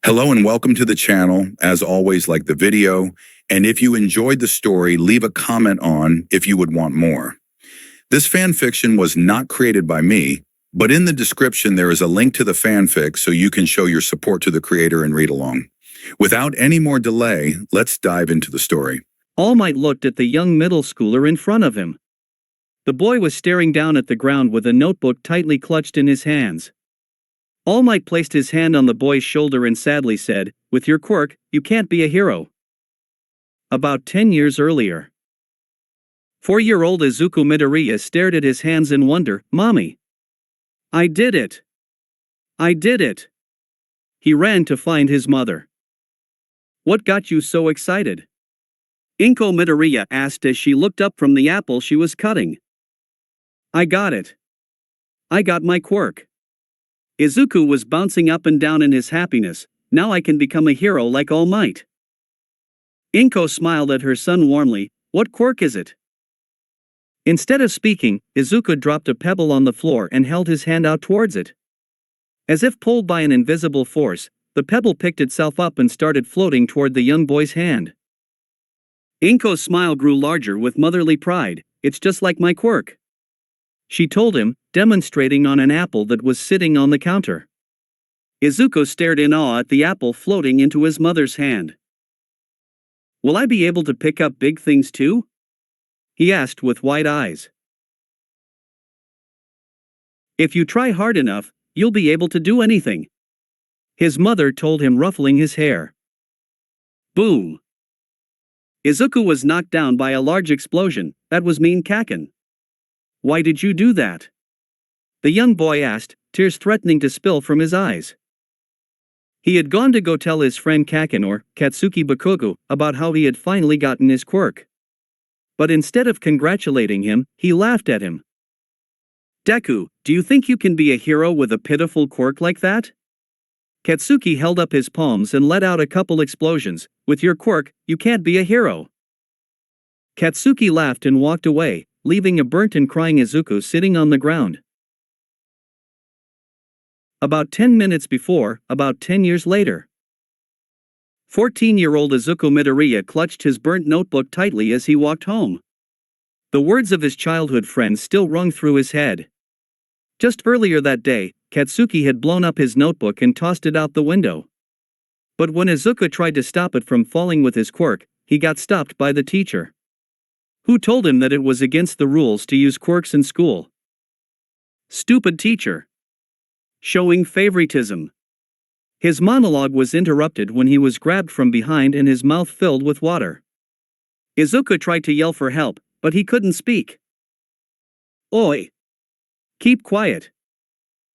Hello and welcome to the channel. As always, like the video, and if you enjoyed the story, leave a comment on if you would want more. This fan fiction was not created by me, but in the description there is a link to the fanfic so you can show your support to the creator and read along. Without any more delay, let's dive into the story. All Might looked at the young middle schooler in front of him. The boy was staring down at the ground with a notebook tightly clutched in his hands. All Might placed his hand on the boy's shoulder and sadly said, "With your quirk, you can't be a hero." About 10 years earlier. 4-year-old Izuku Midoriya stared at his hands in wonder. "Mommy! I did it! I did it!" He ran to find his mother. "What got you so excited?" Izuku Midoriya asked as she looked up from the apple she was cutting. "I got it. I got my quirk." Izuku was bouncing up and down in his happiness. "Now I can become a hero like All Might." Izuku smiled at her son warmly. "What quirk is it?" Instead of speaking, Izuku dropped a pebble on the floor and held his hand out towards it. As if pulled by an invisible force, the pebble picked itself up and started floating toward the young boy's hand. Izuku's smile grew larger with motherly pride. "It's just like my quirk," she told him, demonstrating on an apple that was sitting on the counter. Izuku stared in awe at the apple floating into his mother's hand. "Will I be able to pick up big things too?" he asked with wide eyes. "If you try hard enough, you'll be able to do anything," his mother told him, ruffling his hair. Boom! Izuku was knocked down by a large explosion. "That was mean, Kaken. Why did you do that?" the young boy asked, tears threatening to spill from his eyes. He had gone to go tell his friend Kaken, or Katsuki Bakugo, about how he had finally gotten his quirk. But instead of congratulating him, he laughed at him. "Deku, do you think you can be a hero with a pitiful quirk like that?" Katsuki held up his palms and let out a couple explosions. "With your quirk, you can't be a hero." Katsuki laughed and walked away, leaving a burnt and crying Izuku sitting on the ground. About 10 minutes before, about 10 years later. 14-year-old Izuku Midoriya clutched his burnt notebook tightly as he walked home. The words of his childhood friend still rung through his head. Just earlier that day, Katsuki had blown up his notebook and tossed it out the window. But when Izuku tried to stop it from falling with his quirk, he got stopped by the teacher, who told him that it was against the rules to use quirks in school. Stupid teacher. Showing favoritism. His monologue was interrupted when he was grabbed from behind and his mouth filled with water. Izuku tried to yell for help, but he couldn't speak. "Oi! Keep quiet!"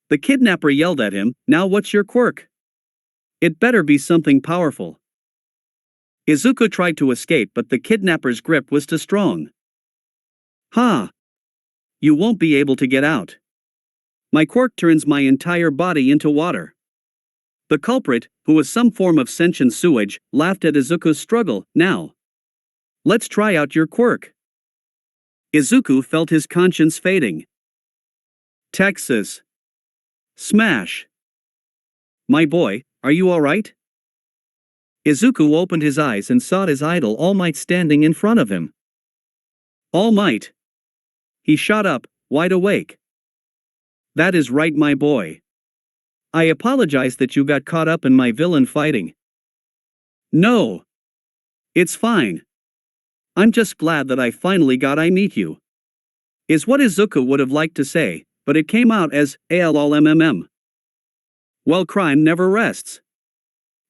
the kidnapper yelled at him. "Now what's your quirk? It better be something powerful." Izuku tried to escape, but the kidnapper's grip was too strong. "Ha! You won't be able to get out. My quirk turns my entire body into water." The culprit, who was some form of sentient sewage, laughed at Izuku's struggle. "Now, let's try out your quirk." Izuku felt his conscience fading. Texas. Smash. "My boy, are you alright?" Izuku opened his eyes and saw his idol All Might standing in front of him. "All Might!" He shot up, wide awake. "That is right, my boy. I apologize that you got caught up in my villain fighting." "No. It's fine. I'm just glad that I finally got I meet you," is what Izuku would have liked to say, but it came out as ALLMMM. Well, crime never rests.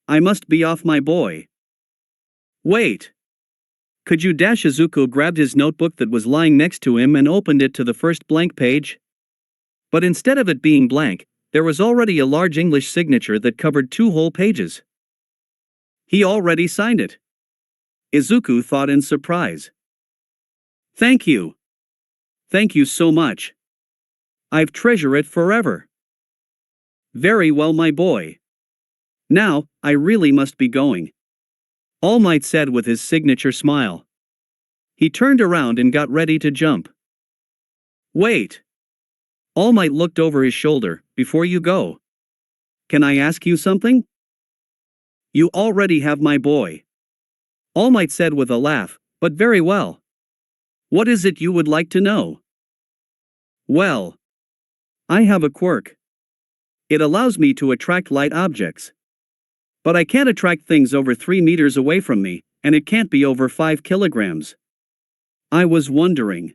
I must be off, my boy. "Wait. Could you dash?" Izuku grabbed his notebook that was lying next to him and opened it to the first blank page. But instead of it being blank, there was already a large English signature that covered 2 whole pages. He already signed it. Izuku thought in surprise. "Thank you. Thank you so much. I've treasure it forever." "Very well, my boy. Now, I really must be going," All Might said with his signature smile. He turned around and got ready to jump. "Wait." All Might looked over his shoulder. "Before you go, can I ask you something?" You already have my boy. All Might said with a laugh, but very well. What is it you would like to know? Well, I have a quirk. It allows me to attract light objects. But I can't attract things over 3 meters away from me, and it can't be over 5 kilograms. I was wondering.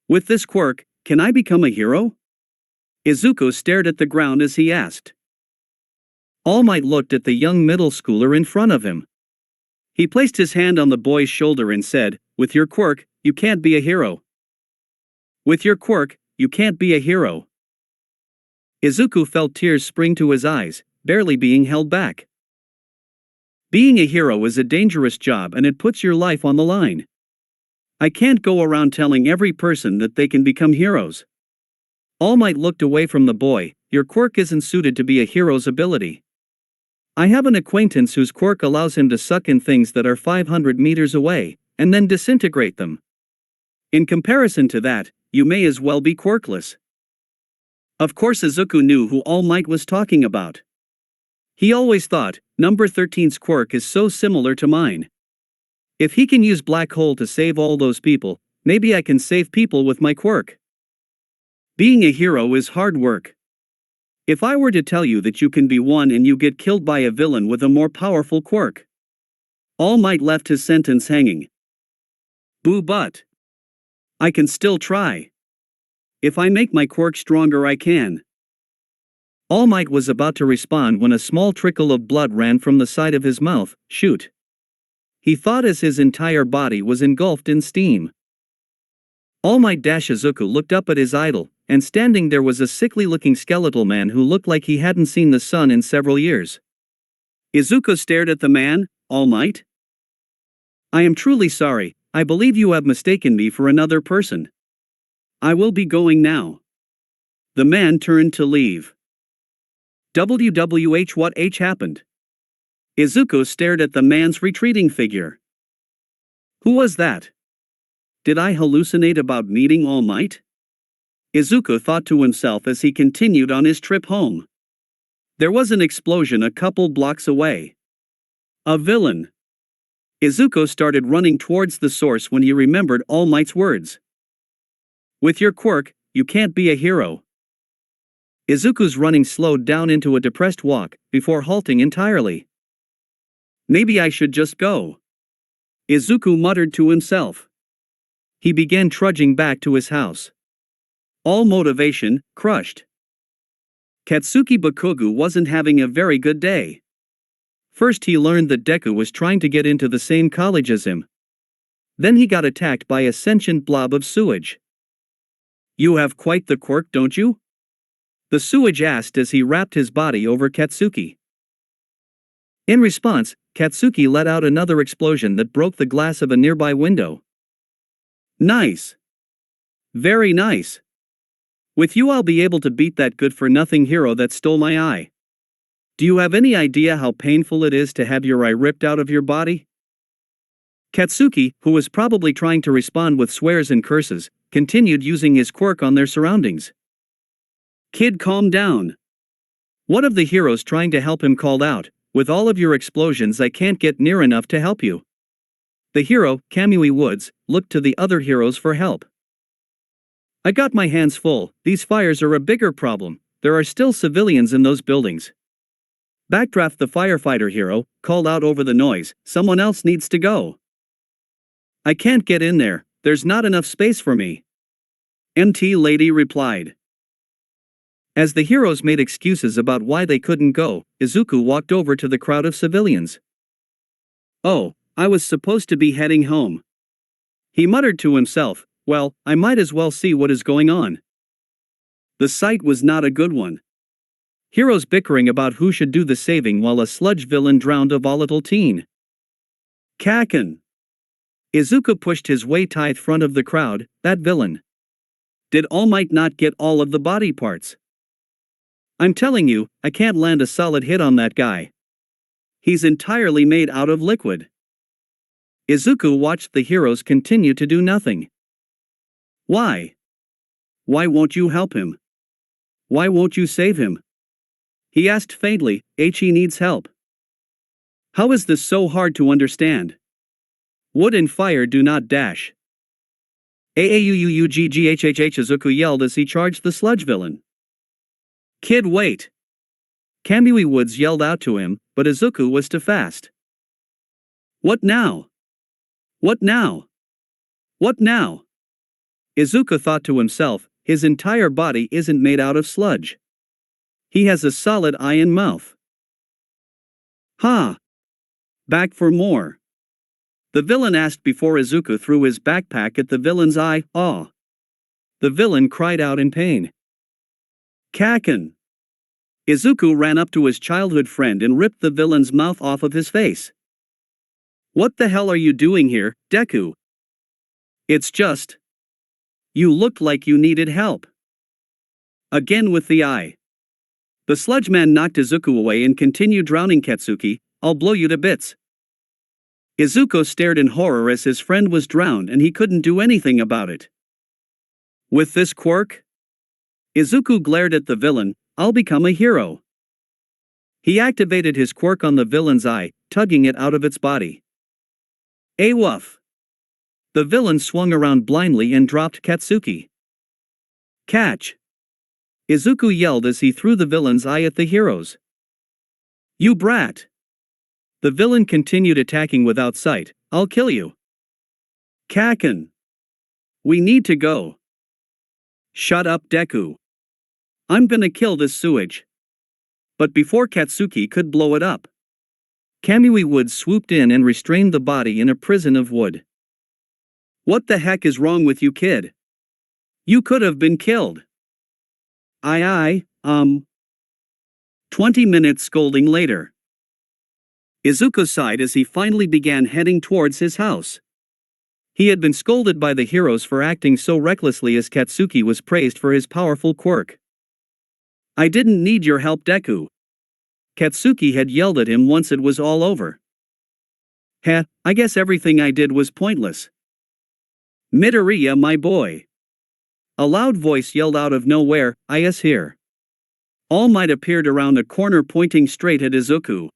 With this quirk, can I become a hero? Izuku stared at the ground as he asked. All Might looked at the young middle schooler in front of him. He placed his hand on the boy's shoulder and said, with your quirk, you can't be a hero. With your quirk, you can't be a hero. Izuku felt tears spring to his eyes, barely being held back. Being a hero is a dangerous job and it puts your life on the line. I can't go around telling every person that they can become heroes. All Might looked away from the boy. Your quirk isn't suited to be a hero's ability. I have an acquaintance whose quirk allows him to suck in things that are 500 meters away, and then disintegrate them. In comparison to that, you may as well be quirkless. Of course Izuku knew who All Might was talking about. He always thought, number 13's quirk is so similar to mine. If he can use black hole to save all those people, maybe I can save people with my quirk. Being a hero is hard work. If I were to tell you that you can be one and you get killed by a villain with a more powerful quirk. All Might left his sentence hanging. Boo, but I can still try. If I make my quirk stronger I can. All Might was about to respond when a small trickle of blood ran from the side of his mouth. Shoot. He thought as his entire body was engulfed in steam. All Might Izuku looked up at his idol, and standing there was a sickly-looking skeletal man who looked like he hadn't seen the sun in several years. Izuku stared at the man. All Might? I am truly sorry, I believe you have mistaken me for another person. I will be going now. The man turned to leave. WWH, what happened? Izuku stared at the man's retreating figure. Who was that? Did I hallucinate about meeting All Might? Izuku thought to himself as he continued on his trip home. There was an explosion a couple blocks away. A villain. Izuku started running towards the source when he remembered All Might's words. With your quirk, you can't be a hero. Izuku's running slowed down into a depressed walk, before halting entirely. Maybe I should just go. Izuku muttered to himself. He began trudging back to his house. All motivation, crushed. Katsuki Bakugo wasn't having a very good day. First he learned that Deku was trying to get into the same college as him. Then he got attacked by a sentient blob of sewage. You have quite the quirk, don't you? The sewage asked as he wrapped his body over Katsuki. In response, Katsuki let out another explosion that broke the glass of a nearby window. Nice. Very nice. With you I'll be able to beat that good-for-nothing hero that stole my eye. Do you have any idea how painful it is to have your eye ripped out of your body? Katsuki, who was probably trying to respond with swears and curses, continued using his quirk on their surroundings. Kid, calm down. One of the heroes trying to help him called out, with all of your explosions I can't get near enough to help you. The hero, Kamui Woods, looked to the other heroes for help. I got my hands full, these fires are a bigger problem, there are still civilians in those buildings. Backdraft, the firefighter hero, called out over the noise, someone else needs to go. I can't get in there, there's not enough space for me. MT Lady replied. As the heroes made excuses about why they couldn't go, Izuku walked over to the crowd of civilians. Oh, I was supposed to be heading home. He muttered to himself, well, I might as well see what is going on. The sight was not a good one. Heroes bickering about who should do the saving while a sludge villain drowned a volatile teen. Kaken. Izuku pushed his way to the front of the crowd, that villain. Did All Might not get all of the body parts? I'm telling you, I can't land a solid hit on that guy. He's entirely made out of liquid. Izuku watched the heroes continue to do nothing. Why? Why won't you help him? Why won't you save him? He asked faintly, he needs help. How is this so hard to understand? Wood and fire do not dash. Aauuuggghhh Izuku yelled as he charged the sludge villain. Kid, wait! Kamui Woods yelled out to him, but Izuku was too fast. What now? What now? What now? Izuku thought to himself, his entire body isn't made out of sludge. He has a solid iron mouth. Ha! Back for more. The villain asked before Izuku threw his backpack at the villain's eye. Aw! The villain cried out in pain. Kaken! Izuku ran up to his childhood friend and ripped the villain's mouth off of his face. What the hell are you doing here, Deku? It's just. You looked like you needed help. Again with the eye. The sludge man knocked Izuku away and continued drowning. Katsuki, I'll blow you to bits. Izuku stared in horror as his friend was drowned and he couldn't do anything about it. With this quirk? Izuku glared at the villain. I'll become a hero. He activated his quirk on the villain's eye, tugging it out of its body. Awoof! The villain swung around blindly and dropped Katsuki. Catch! Izuku yelled as he threw the villain's eye at the heroes. You brat! The villain continued attacking without sight. I'll kill you. Kaken! We need to go. Shut up, Deku. I'm gonna kill this sewage. But before Katsuki could blow it up, Kamui Woods swooped in and restrained the body in a prison of wood. What the heck is wrong with you, kid? You could have been killed. 20 minutes scolding later. Izuku sighed as he finally began heading towards his house. He had been scolded by the heroes for acting so recklessly as Katsuki was praised for his powerful quirk. I didn't need your help, Deku. Katsuki had yelled at him once it was all over. Heh, I guess everything I did was pointless. Midoriya, my boy. A loud voice yelled out of nowhere, "Is here." All Might appeared around a corner pointing straight at Izuku.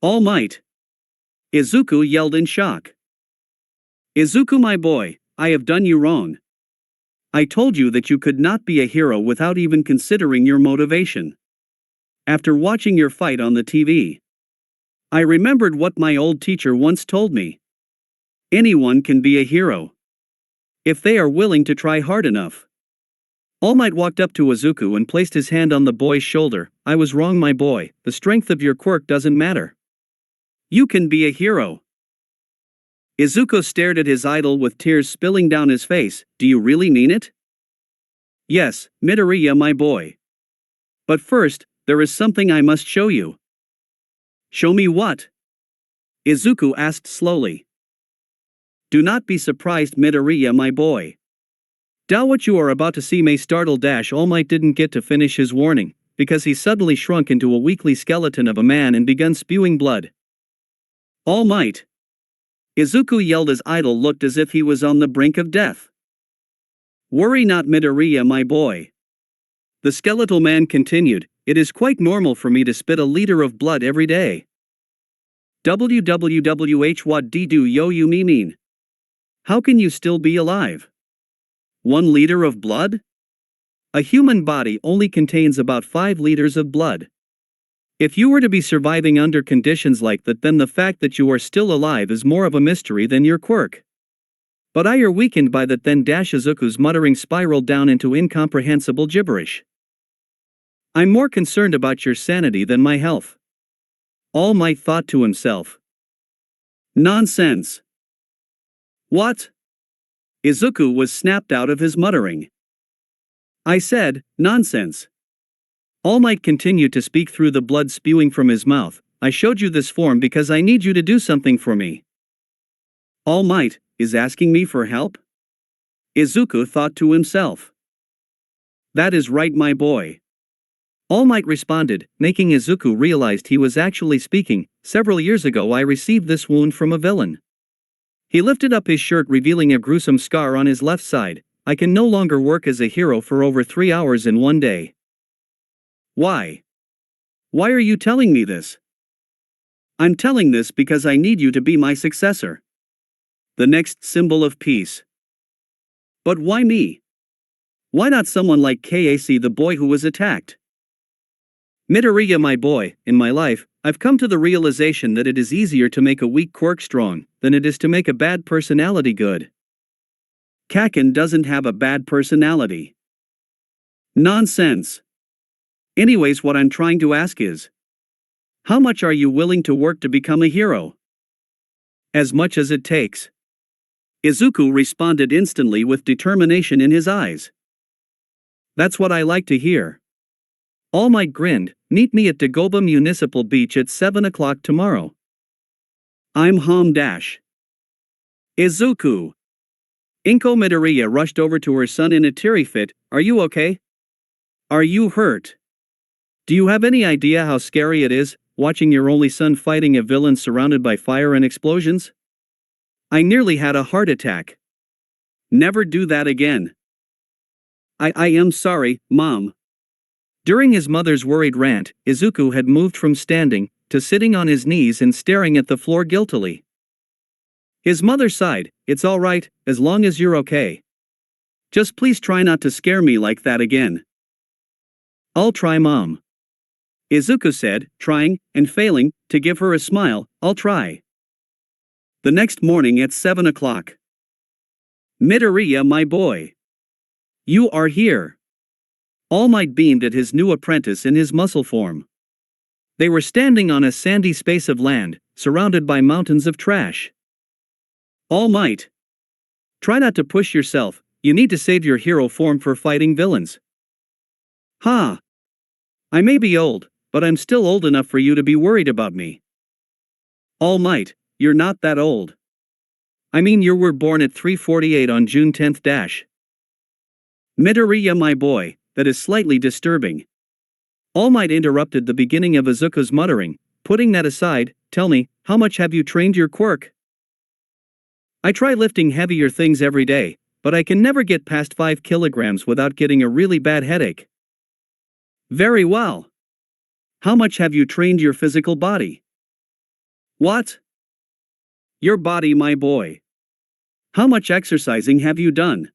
All Might! Izuku yelled in shock. Izuku, my boy, I have done you wrong. I told you that you could not be a hero without even considering your motivation. After watching your fight on the TV, I remembered what my old teacher once told me. Anyone can be a hero, if they are willing to try hard enough. All Might walked up to Izuku and placed his hand on the boy's shoulder. I was wrong, my boy, the strength of your quirk doesn't matter. You can be a hero. Izuku stared at his idol with tears spilling down his face. Do you really mean it? Yes, Midoriya, my boy. But first, there is something I must show you. Show me what? Izuku asked slowly. Do not be surprised, Midoriya, my boy. Doubt what you are about to see may startle. All Might didn't get to finish his warning, because he suddenly shrunk into a weakly skeleton of a man and began spewing blood. All Might! Izuku yelled as idol looked as if he was on the brink of death. Worry not, Midoriya, my boy. The skeletal man continued, it is quite normal for me to spit a liter of blood every day. WWWH what do yo you mean? How can you still be alive? 1 liter of blood? A human body only contains about 5 liters of blood. If you were to be surviving under conditions like that, then the fact that you are still alive is more of a mystery than your quirk. But I are weakened by that then. Izuku's muttering spiraled down into incomprehensible gibberish. I'm more concerned about your sanity than my health. All Might thought to himself. Nonsense. What? Izuku was snapped out of his muttering. I said, nonsense. All Might continued to speak through the blood spewing from his mouth. I showed you this form because I need you to do something for me. All Might is asking me for help? Izuku thought to himself. That is right, my boy. All Might responded, making Izuku realized he was actually speaking. Several years ago I received this wound from a villain. He lifted up his shirt revealing a gruesome scar on his left side. I can no longer work as a hero for over 3 hours in one day. Why? Why are you telling me this? I'm telling this because I need you to be my successor. The next symbol of peace. But why me? Why not someone like Kac, the boy who was attacked? Midoriya, my boy, in my life, I've come to the realization that it is easier to make a weak quirk strong than it is to make a bad personality good. Kaken doesn't have a bad personality. Nonsense. Anyways, what I'm trying to ask is, how much are you willing to work to become a hero? As much as it takes. Izuku responded instantly with determination in his eyes. That's what I like to hear. All Might grinned. Meet me at Dagoba Municipal Beach at 7 o'clock tomorrow. I'm home dash. Izuku. Inko Midoriya rushed over to her son in a teary fit. Are you okay? Are you hurt? Do you have any idea how scary it is, watching your only son fighting a villain surrounded by fire and explosions? I nearly had a heart attack. Never do that again. I am sorry, Mom. During his mother's worried rant, Izuku had moved from standing to sitting on his knees and staring at the floor guiltily. His mother sighed. It's all right, as long as you're okay. Just please try not to scare me like that again. I'll try, Mom. Izuku said, trying, and failing, to give her a smile. I'll try. The next morning at 7 o'clock. Midoriya, my boy. You are here. All Might beamed at his new apprentice in his muscle form. They were standing on a sandy space of land, surrounded by mountains of trash. All Might. Try not to push yourself, you need to save your hero form for fighting villains. Ha! I may be old, but I'm still old enough for you to be worried about me. All Might, you're not that old. I mean, you were born at 3:48 on June 10th dash. Midoriya, my boy, that is slightly disturbing. All Might interrupted the beginning of Izuku's muttering. Putting that aside, tell me, how much have you trained your quirk? I try lifting heavier things every day, but I can never get past 5 kilograms without getting a really bad headache. Very well. How much have you trained your physical body? What? Your body, my boy. How much exercising have you done?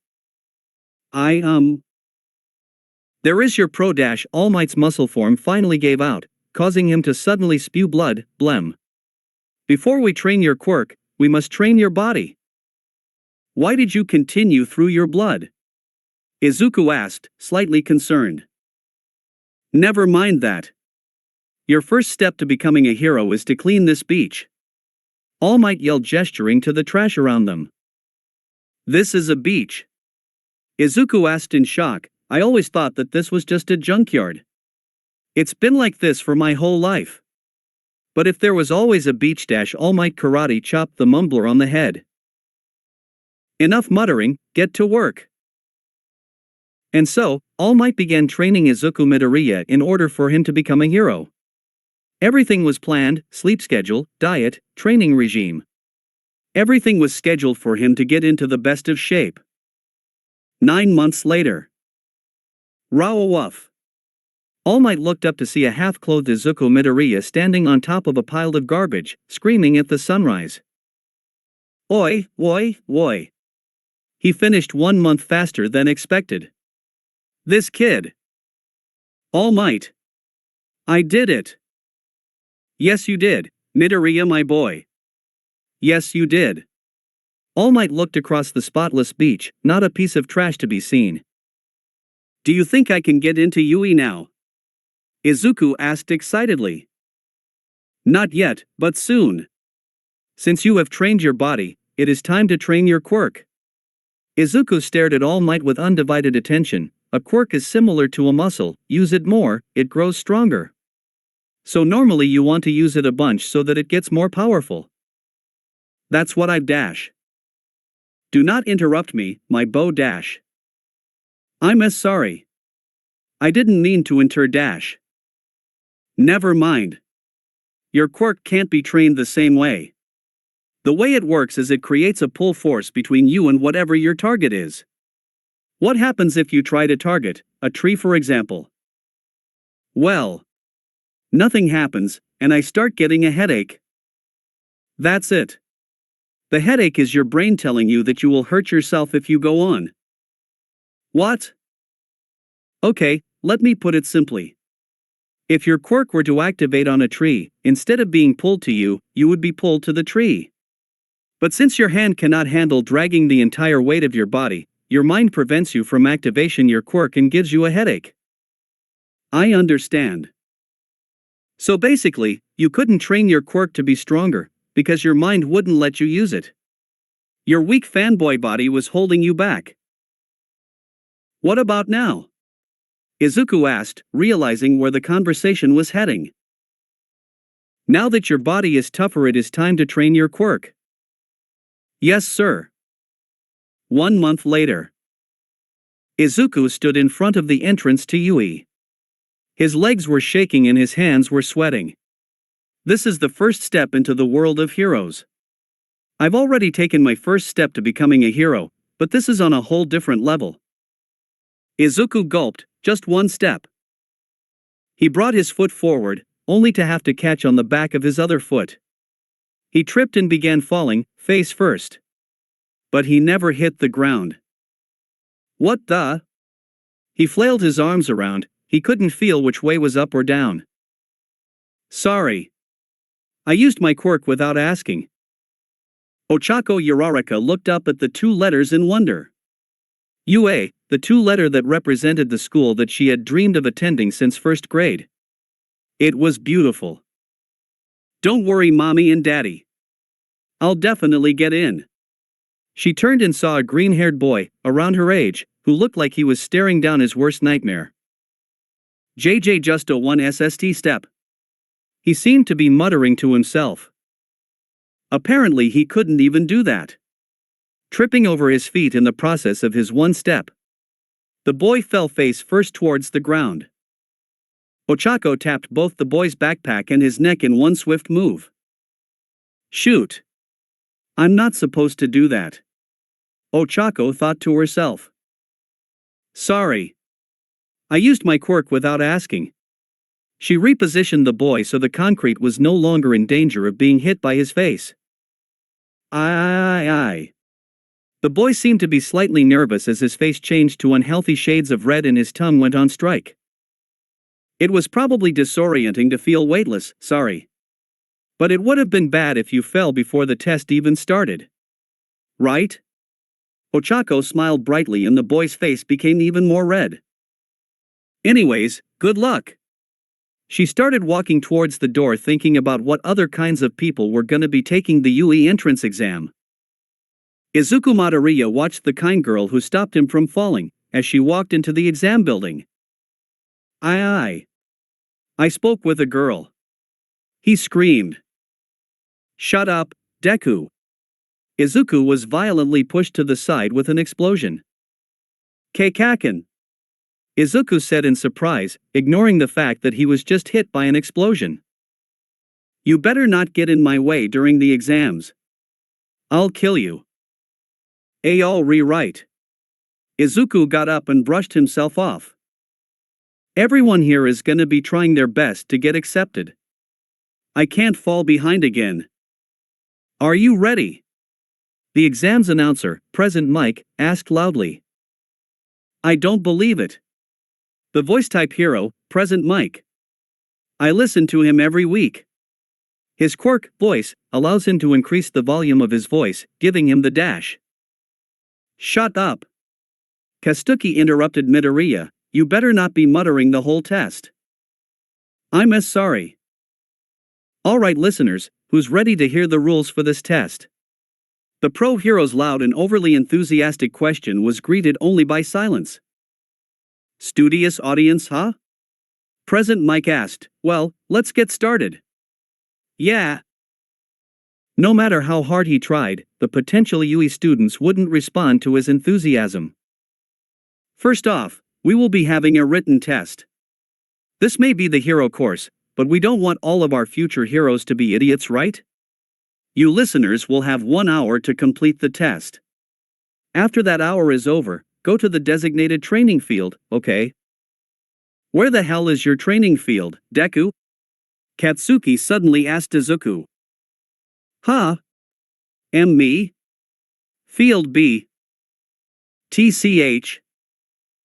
There is your pro dash. All Might's muscle form finally gave out, causing him to suddenly spew blood, blem. Before we train your quirk, we must train your body. Why did you continue through your blood? Izuku asked, slightly concerned. Never mind that. Your first step to becoming a hero is to clean this beach. All Might yelled, gesturing to the trash around them. This is a beach. Izuku asked in shock. I always thought that this was just a junkyard. It's been like this for my whole life. But if there was always a beach dash, All Might karate chopped the mumbler on the head. Enough muttering, get to work. And so, All Might began training Izuku Midoriya in order for him to become a hero. Everything was planned: sleep schedule, diet, training regime. Everything was scheduled for him to get into the best of shape. 9 months later. Rawawuff. All Might looked up to see a half-clothed Izuku Midoriya standing on top of a pile of garbage, screaming at the sunrise. Oi, oi, oi. He finished 1 month faster than expected. This kid. All Might. I did it. Yes, you did, Midoriya, my boy. Yes, you did. All Might looked across the spotless beach, not a piece of trash to be seen. Do you think I can get into Yui now? Izuku asked excitedly. Not yet, but soon. Since you have trained your body, it is time to train your quirk. Izuku stared at All Might with undivided attention. A quirk is similar to a muscle. Use it more, it grows stronger. So normally you want to use it a bunch so that it gets more powerful. That's what I've dash. Do not interrupt me, my bow dash. I'm as sorry. I didn't mean to enter dash. Never mind. Your quirk can't be trained the same way. The way it works is it creates a pull force between you and whatever your target is. What happens if you try to target a tree, for example? Well, nothing happens, and I start getting a headache. That's it. The headache is your brain telling you that you will hurt yourself if you go on. What? Okay, let me put it simply. If your quirk were to activate on a tree, instead of being pulled to you, you would be pulled to the tree. But since your hand cannot handle dragging the entire weight of your body, your mind prevents you from activation your quirk and gives you a headache. I understand. So basically, you couldn't train your quirk to be stronger, because your mind wouldn't let you use it. Your weak fanboy body was holding you back. What about now? Izuku asked, realizing where the conversation was heading. Now that your body is tougher, it is time to train your quirk. Yes, sir. 1 month later. Izuku stood in front of the entrance to Yui. His legs were shaking and his hands were sweating. This is the first step into the world of heroes. I've already taken my first step to becoming a hero, but this is on a whole different level. Izuku gulped, just one step. He brought his foot forward, only to have to catch on the back of his other foot. He tripped and began falling, face first. But he never hit the ground. What the? He flailed his arms around, he couldn't feel which way was up or down. Sorry. I used my quirk without asking. Ochako Uraraka looked up at the 2 letters in wonder. UA, the 2-letter that represented the school that she had dreamed of attending since 1st grade. It was beautiful. Don't worry, Mommy and Daddy. I'll definitely get in. She turned and saw a green-haired boy, around her age, who looked like he was staring down his worst nightmare. JJ just a 1 SST step. He seemed to be muttering to himself. Apparently he couldn't even do that. Tripping over his feet in the process of his 1 step. The boy fell face first towards the ground. Ochako tapped both the boy's backpack and his neck in 1 swift move. Shoot. I'm not supposed to do that. Ochako thought to herself. Sorry. I used my quirk without asking. She repositioned the boy so the concrete was no longer in danger of being hit by his face. Aye. The boy seemed to be slightly nervous as his face changed to unhealthy shades of red and his tongue went on strike. It was probably disorienting to feel weightless, sorry. But it would have been bad if you fell before the test even started. Right? Ochako smiled brightly and the boy's face became even more red. Anyways, good luck. She started walking towards the door thinking about what other kinds of people were gonna be taking the UE entrance exam. Izuku Midoriya watched the kind girl who stopped him from falling, as she walked into the exam building. I spoke with a girl. He screamed. Shut up, Deku. Izuku was violently pushed to the side with an explosion. Keikaken. Izuku said in surprise, ignoring the fact that he was just hit by an explosion. You better not get in my way during the exams. I'll kill you. I'll rewrite. Izuku got up and brushed himself off. Everyone here is gonna be trying their best to get accepted. I can't fall behind again. Are you ready? The exam's announcer, Present Mike, asked loudly. I don't believe it. The voice-type hero, Present Mike. I listen to him every week. His quirk, voice, allows him to increase the volume of his voice, giving him the dash. Shut up. Katsuki interrupted Midoriya, you better not be muttering the whole test. I'm as sorry. Alright listeners, who's ready to hear the rules for this test? The pro hero's loud and overly enthusiastic question was greeted only by silence. Studious audience, huh? Present Mike asked, well, let's get started. Yeah. No matter how hard he tried, the potential UE students wouldn't respond to his enthusiasm. First off, we will be having a written test. This may be the hero course, but we don't want all of our future heroes to be idiots, right? You listeners will have 1 hour to complete the test. After that hour is over, go to the designated training field, okay? Where the hell is your training field, Deku? Katsuki suddenly asked Izuku. Huh? Me? Field B. TCH.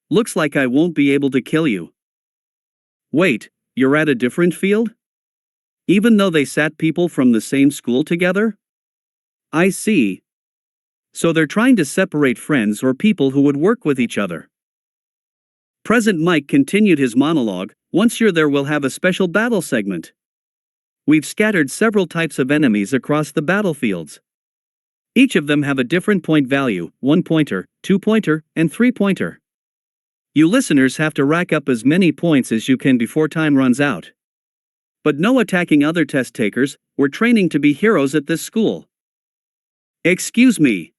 Looks like I won't be able to kill you. Wait, you're at a different field? Even though they sat people from the same school together? I see. So they're trying to separate friends or people who would work with each other. President Mike continued his monologue. Once you're there, we'll have a special battle segment. We've scattered several types of enemies across the battlefields. Each of them have a different point value, 1-pointer, 2-pointer, and 3-pointer. You listeners have to rack up as many points as you can before time runs out. But no attacking other test takers, we're training to be heroes at this school. Excuse me.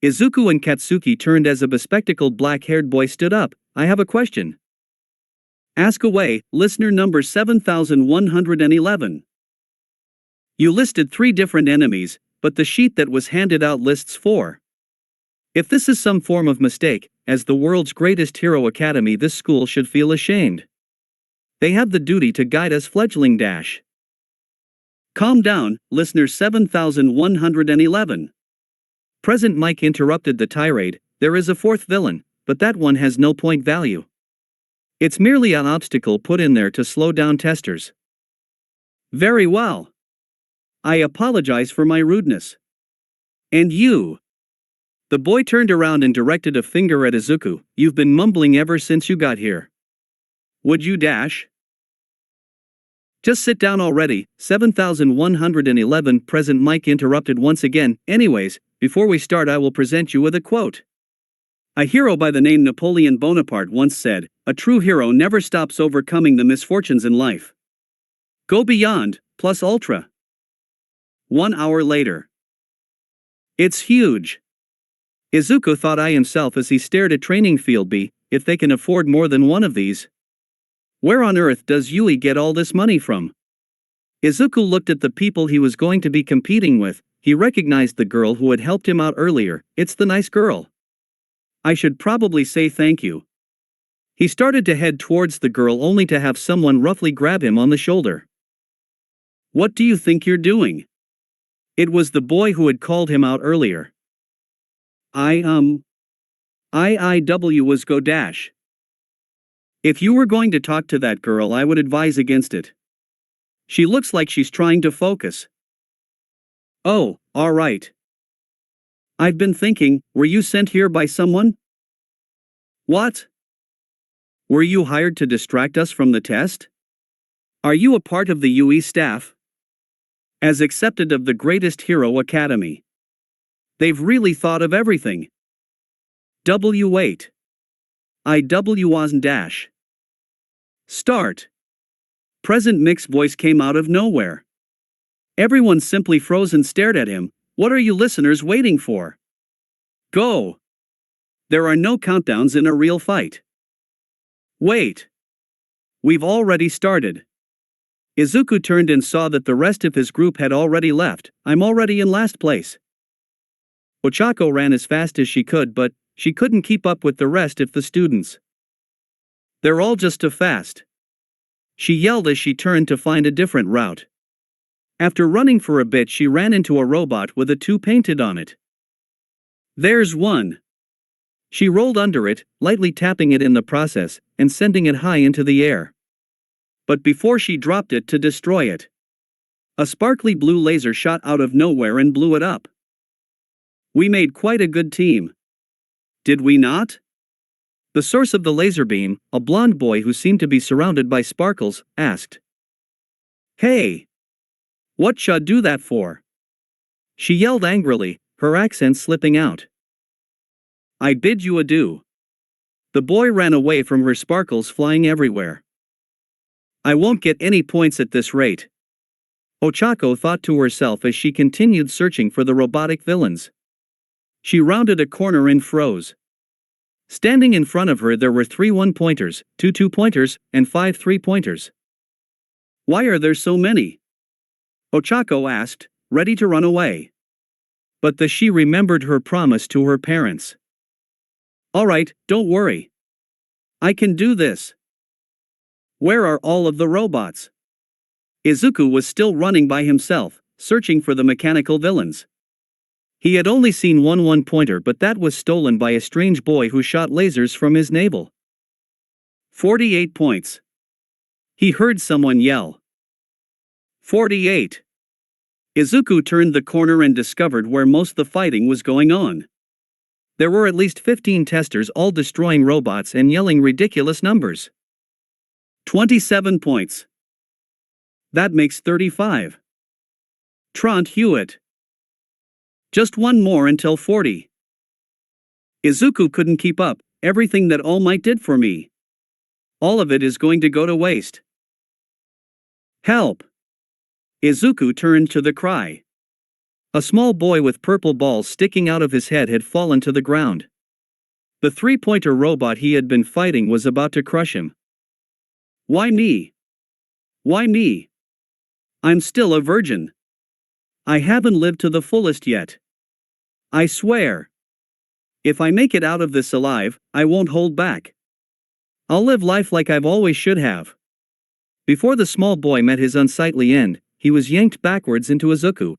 Izuku and Katsuki turned as a bespectacled black-haired boy stood up. I have a question. Ask away, listener number 7111. You listed 3 different enemies, but the sheet that was handed out lists 4. If this is some form of mistake, as the world's greatest hero academy, this school should feel ashamed. They have the duty to guide us fledgling dash. Calm down, listener 7111. President Mike interrupted the tirade. There is a 4th villain, but that one has no point value. It's merely an obstacle put in there to slow down testers. Very well. I apologize for my rudeness. And you? The boy turned around and directed a finger at Izuku. You've been mumbling ever since you got here. Would you dash? Just sit down already, 7111. President Mike interrupted once again. Anyways, before we start, I will present you with a quote. A hero by the name Napoleon Bonaparte once said, "A true hero never stops overcoming the misfortunes in life. Go beyond, plus ultra." 1 hour later. It's huge. Izuku thought I himself as he stared at training field B. If they can afford more than one of these. Where on earth does Yui get all this money from? Izuku looked at the people he was going to be competing with. He recognized the girl who had helped him out earlier. It's the nice girl. I should probably say thank you. He started to head towards the girl only to have someone roughly grab him on the shoulder. What do you think you're doing? It was the boy who had called him out earlier. IIW was go dash. If you were going to talk to that girl, I would advise against it. She looks like she's trying to focus. Oh, alright. I've been thinking, were you sent here by someone? What? Were you hired to distract us from the test? Are you a part of the UE staff? As accepted of the greatest hero academy. They've really thought of everything. W8. IW wasn't dash. Start. President Mick's voice came out of nowhere. Everyone simply froze and stared at him. What are you listeners waiting for? Go. There are no countdowns in a real fight. Wait. We've already started. Izuku turned and saw that the rest of his group had already left. I'm already in last place. Ochako ran as fast as she could, but she couldn't keep up with the rest of the students. They're all just too fast. She yelled as she turned to find a different route. After running for a bit, she ran into a robot with a 2 painted on it. There's one. She rolled under it, lightly tapping it in the process, and sending it high into the air. But before she dropped it to destroy it, a sparkly blue laser shot out of nowhere and blew it up. We made quite a good team. Did we not? The source of the laser beam, a blond boy who seemed to be surrounded by sparkles, asked. Hey! What should do that for? She yelled angrily, her accent slipping out. I bid you adieu. The boy ran away from her, sparkles flying everywhere. I won't get any points at this rate. Ochako thought to herself as she continued searching for the robotic villains. She rounded a corner and froze. Standing in front of her there were 3 1-pointers, 2 2-pointers, and 5 3-pointers. Why are there so many? Ochako asked, ready to run away. But she remembered her promise to her parents. Alright, don't worry. I can do this. Where are all of the robots? Izuku was still running by himself, searching for the mechanical villains. He had only seen one one-pointer, but that was stolen by a strange boy who shot lasers from his navel. 48 points. He heard someone yell. 48. Izuku turned the corner and discovered where most of the fighting was going on. There were at least 15 testers, all destroying robots and yelling ridiculous numbers. 27 points. That makes 35. Trant Hewitt. Just one more until 40. Izuku couldn't keep up. Everything that All Might did for me. All of it is going to go to waste. Help! Izuku turned to the cry. A small boy with purple balls sticking out of his head had fallen to the ground. The three-pointer robot he had been fighting was about to crush him. Why me? Why me? I'm still a virgin. I haven't lived to the fullest yet. I swear. If I make it out of this alive, I won't hold back. I'll live life like I've always should have. Before the small boy met his unsightly end, he was yanked backwards into Izuku.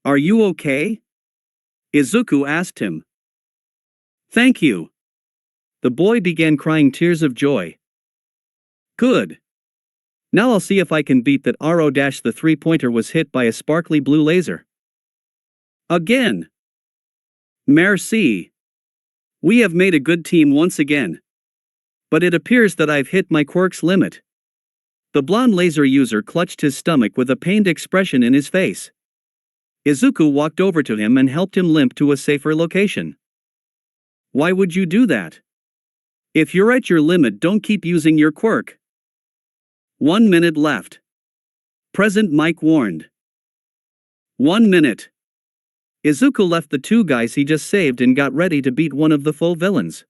Are you okay? Izuku asked him. Thank you. The boy began crying tears of joy. Good. Now I'll see if I can beat that RO. The three-pointer was hit by a sparkly blue laser. Again. Merci. We have made a good team once again. But it appears that I've hit my quirk's limit. The blonde laser user clutched his stomach with a pained expression in his face. Izuku walked over to him and helped him limp to a safer location. Why would you do that? If you're at your limit, don't keep using your quirk. 1 minute left. Present Mike warned. 1 minute. Izuku left the two guys he just saved and got ready to beat one of the full villains.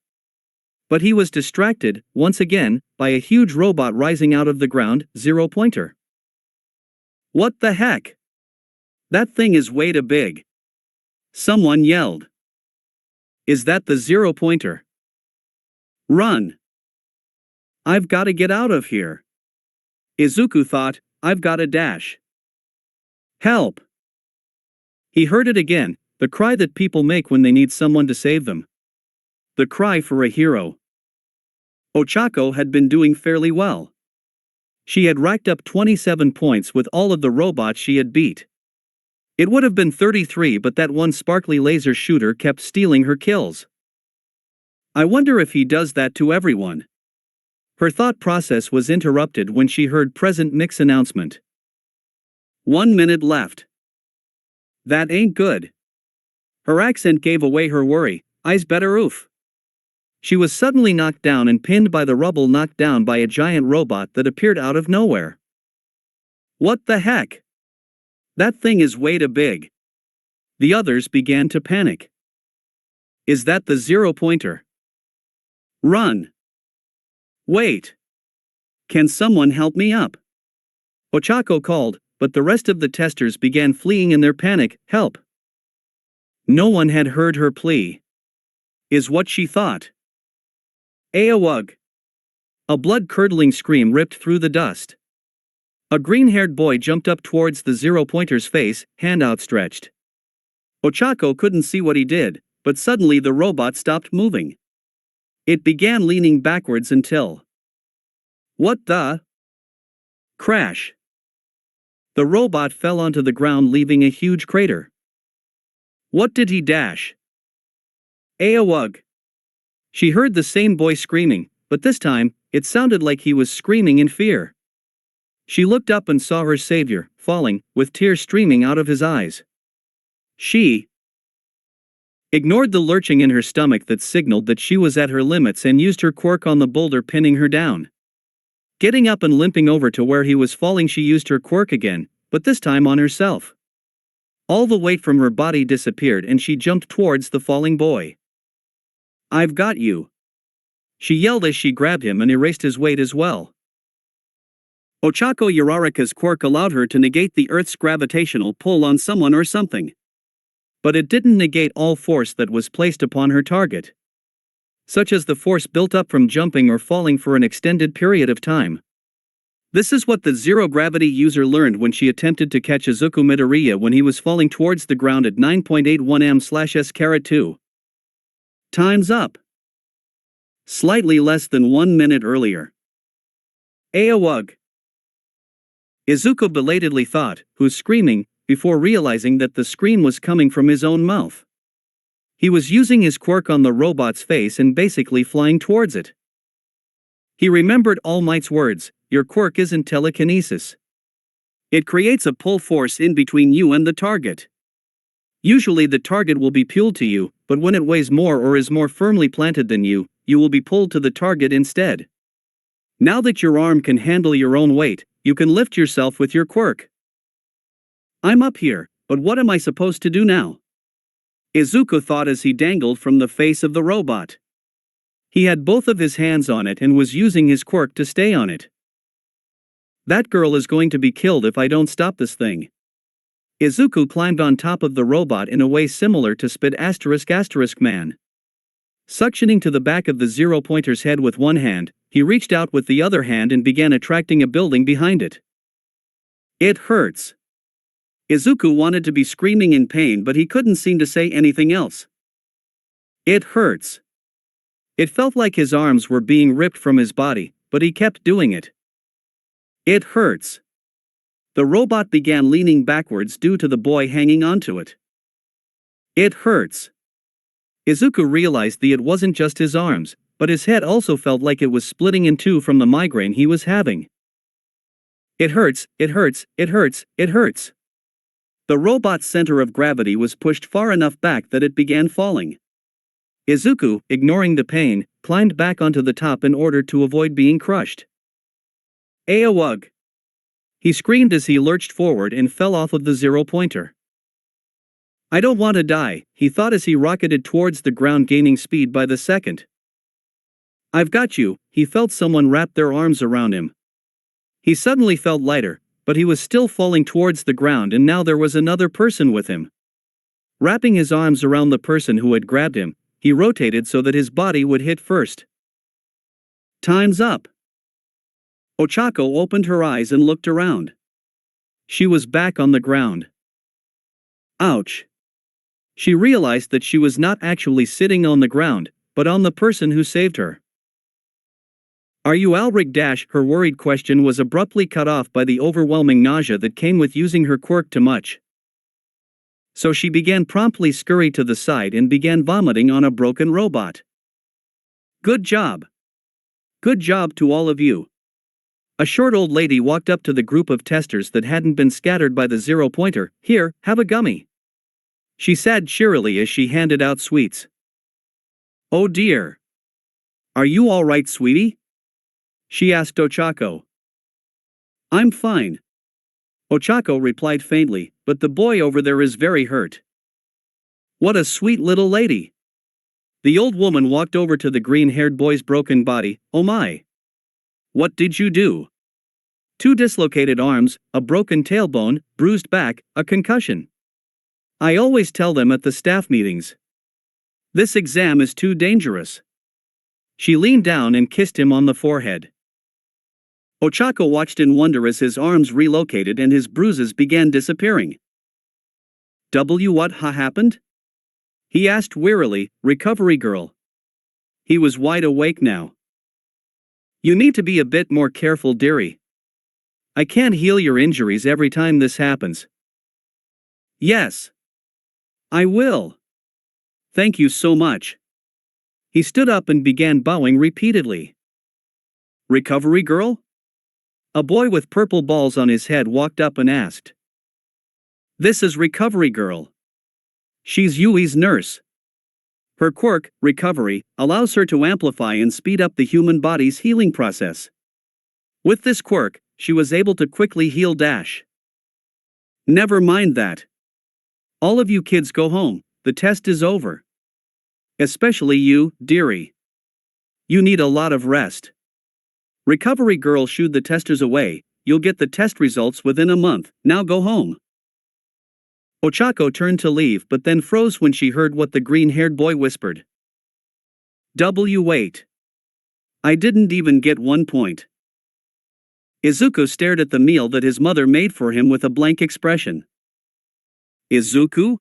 But he was distracted, once again, by a huge robot rising out of the ground, zero-pointer. What the heck? That thing is way too big. Someone yelled. Is that the zero-pointer? Run. I've got to get out of here. Izuku thought, I've got to dash. Help. He heard it again, the cry that people make when they need someone to save them. The cry for a hero. Ochako had been doing fairly well. She had racked up 27 points with all of the robots she had beat. It would have been 33, but that one sparkly laser shooter kept stealing her kills. I wonder if he does that to everyone. Her thought process was interrupted when she heard President Mick's announcement. 1 minute left. That ain't good. Her accent gave away her worry. I's better oof. She was suddenly knocked down and pinned by the rubble, knocked down by a giant robot that appeared out of nowhere. What the heck? That thing is way too big. The others began to panic. Is that the zero-pointer? Run. Wait. Can someone help me up? Ochako called, but the rest of the testers began fleeing in their panic. Help. No one had heard her plea. Is what she thought. Aowug. A blood-curdling scream ripped through the dust. A green-haired boy jumped up towards the zero-pointer's face, hand outstretched. Ochako couldn't see what he did, but suddenly the robot stopped moving. It began leaning backwards until... What the? Crash. The robot fell onto the ground, leaving a huge crater. What did he dash? Aowug. She heard the same boy screaming, but this time, it sounded like he was screaming in fear. She looked up and saw her savior, falling, with tears streaming out of his eyes. She ignored the lurching in her stomach that signaled that she was at her limits and used her quirk on the boulder, pinning her down. Getting up and limping over to where he was falling, she used her quirk again, but this time on herself. All the weight from her body disappeared and she jumped towards the falling boy. I've got you. She yelled as she grabbed him and erased his weight as well. Ochako Uraraka's quirk allowed her to negate the Earth's gravitational pull on someone or something. But it didn't negate all force that was placed upon her target, such as the force built up from jumping or falling for an extended period of time. This is what the zero-gravity user learned when she attempted to catch Izuku Midoriya when he was falling towards the ground at 9.81 m/s/2. Time's up. Slightly less than 1 minute earlier. Aowug. Izuku belatedly thought, who's screaming, before realizing that the scream was coming from his own mouth. He was using his quirk on the robot's face and basically flying towards it. He remembered All Might's words, "Your quirk isn't telekinesis. It creates a pull force in between you and the target. Usually the target will be pulled to you, but when it weighs more or is more firmly planted than you, you will be pulled to the target instead. Now that your arm can handle your own weight, you can lift yourself with your quirk. I'm up here, but what am I supposed to do now?" Izuku thought as he dangled from the face of the robot. He had both of his hands on it and was using his quirk to stay on it. That girl is going to be killed if I don't stop this thing. Izuku climbed on top of the robot in a way similar to Spit *** Man. Suctioning to the back of the zero-pointer's head with one hand, he reached out with the other hand and began attracting a building behind it. It hurts. Izuku wanted to be screaming in pain, but he couldn't seem to say anything else. It hurts. It felt like his arms were being ripped from his body, but he kept doing it. It hurts. The robot began leaning backwards due to the boy hanging onto it. It hurts. Izuku realized that it wasn't just his arms, but his head also felt like it was splitting in two from the migraine he was having. It hurts, it hurts, it hurts, it hurts. The robot's center of gravity was pushed far enough back that it began falling. Izuku, ignoring the pain, climbed back onto the top in order to avoid being crushed. Aowug. He screamed as he lurched forward and fell off of the zero-pointer. I don't want to die, he thought as he rocketed towards the ground, gaining speed by the second. I've got you, he felt someone wrap their arms around him. He suddenly felt lighter, but he was still falling towards the ground, and now there was another person with him. Wrapping his arms around the person who had grabbed him, he rotated so that his body would hit first. Time's up. Ochako opened her eyes and looked around. She was back on the ground. Ouch. She realized that she was not actually sitting on the ground, but on the person who saved her. Are you Alric? Her worried question was abruptly cut off by the overwhelming nausea that came with using her quirk too much. So she began promptly scurry to the side and began vomiting on a broken robot. Good job. Good job to all of you. A short old lady walked up to the group of testers that hadn't been scattered by the zero-pointer. Here, have a gummy. She said cheerily as she handed out sweets. Oh dear. Are you all right, sweetie? She asked Ochako. I'm fine. Ochako replied faintly, but the boy over there is very hurt. What a sweet little lady. The old woman walked over to the green-haired boy's broken body. Oh my. What did you do? 2 dislocated arms, a broken tailbone, bruised back, a concussion. I always tell them at the staff meetings. This exam is too dangerous. She leaned down and kissed him on the forehead. Ochako watched in wonder as his arms relocated and his bruises began disappearing. What happened? He asked wearily, recovery girl. He was wide awake now. You need to be a bit more careful, dearie. I can't heal your injuries every time this happens. Yes. I will. Thank you so much. He stood up and began bowing repeatedly. Recovery girl? A boy with purple balls on his head walked up and asked. This is Recovery Girl. She's Yui's nurse. Her quirk, Recovery, allows her to amplify and speed up the human body's healing process. With this quirk, she was able to quickly heal Dash. Never mind that. All of you kids go home, the test is over. Especially you, dearie. You need a lot of rest. Recovery Girl shooed the testers away. You'll get the test results within a month, now go home. Ochako turned to leave but then froze when she heard what the green-haired boy whispered. Wait. I didn't even get 1 point. Izuku stared at the meal that his mother made for him with a blank expression. Izuku?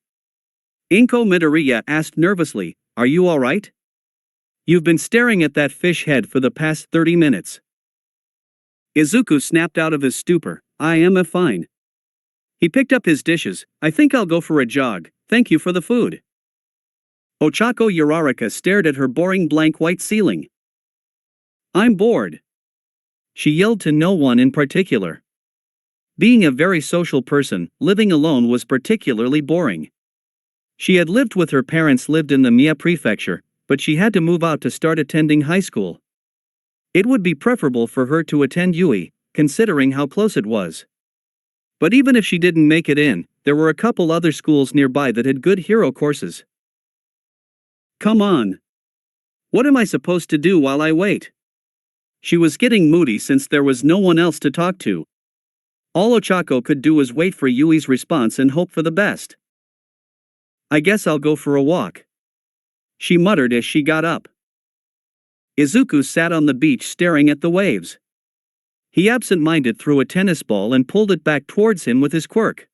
Izuku Midoriya asked nervously, "Are you alright? You've been staring at that fish head for the past 30 minutes. Izuku snapped out of his stupor, "I am fine." He picked up his dishes. "I think I'll go for a jog, thank you for the food." Ochako Uraraka stared at her boring blank white ceiling. "I'm bored." She yelled to no one in particular. Being a very social person, living alone was particularly boring. She had lived with her parents lived in the Mie prefecture, but she had to move out to start attending high school. It would be preferable for her to attend Yui, considering how close it was. But even if she didn't make it in, there were a couple other schools nearby that had good hero courses. Come on. What am I supposed to do while I wait? She was getting moody since there was no one else to talk to. All Ochako could do was wait for Yui's response and hope for the best. "I guess I'll go for a walk," she muttered as she got up. Izuku sat on the beach staring at the waves. He absent-minded threw a tennis ball and pulled it back towards him with his quirk.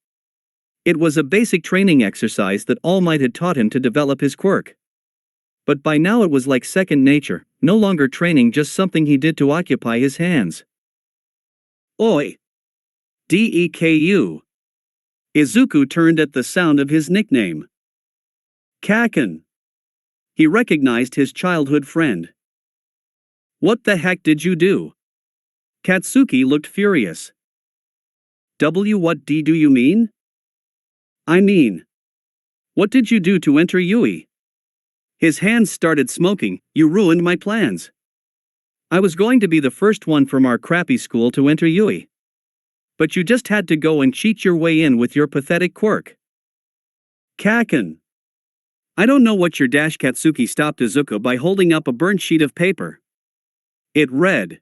It was a basic training exercise that All Might had taught him to develop his quirk. But by now it was like second nature, no longer training, just something he did to occupy his hands. Oi! Deku! Izuku turned at the sound of his nickname. Kaken! He recognized his childhood friend. "What the heck did you do?" Katsuki looked furious. What do you mean? I mean, what did you do to enter Yui? His hands started smoking. "You ruined my plans. I was going to be the first one from our crappy school to enter Yui. But you just had to go and cheat your way in with your pathetic quirk." Kaken! I don't know what your dash. Katsuki stopped Izuku by holding up a burnt sheet of paper. It read,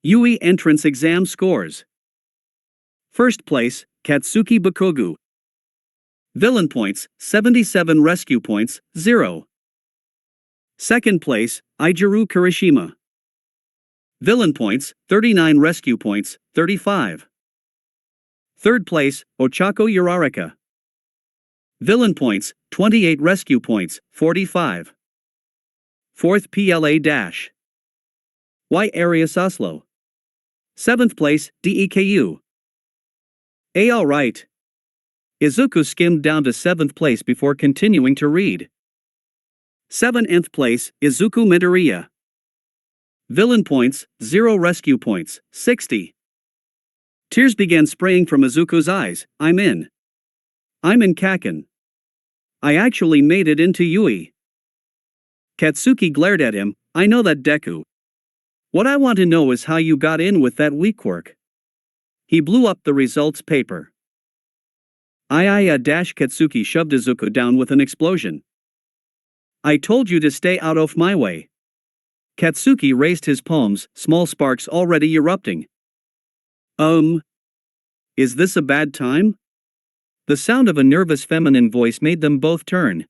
Yui entrance exam scores. First place, Katsuki Bakugu. Villain points, 77 rescue points, 0. Second place, Ijiru Kirishima. Villain points, 39 rescue points, 35. Third place, Ochako Uraraka. Villain points, 28 rescue points, 45. Fourth PLA dash. Y Arias Oslo. Seventh place, DEKU. Alright. Izuku skimmed down to 7th place before continuing to read. 7th place, Izuku Midoriya. Villain points, 0 rescue points, 60. Tears began spraying from Izuku's eyes. I'm in Kaken. I actually made it into Yui. Katsuki glared at him. I know that, Deku. What I want to know is how you got in with that weak quirk. He blew up the results paper. Katsuki shoved Izuku down with an explosion. I told you to stay out of my way. Katsuki raised his palms, small sparks already erupting. Is this a bad time? The sound of a nervous feminine voice made them both turn.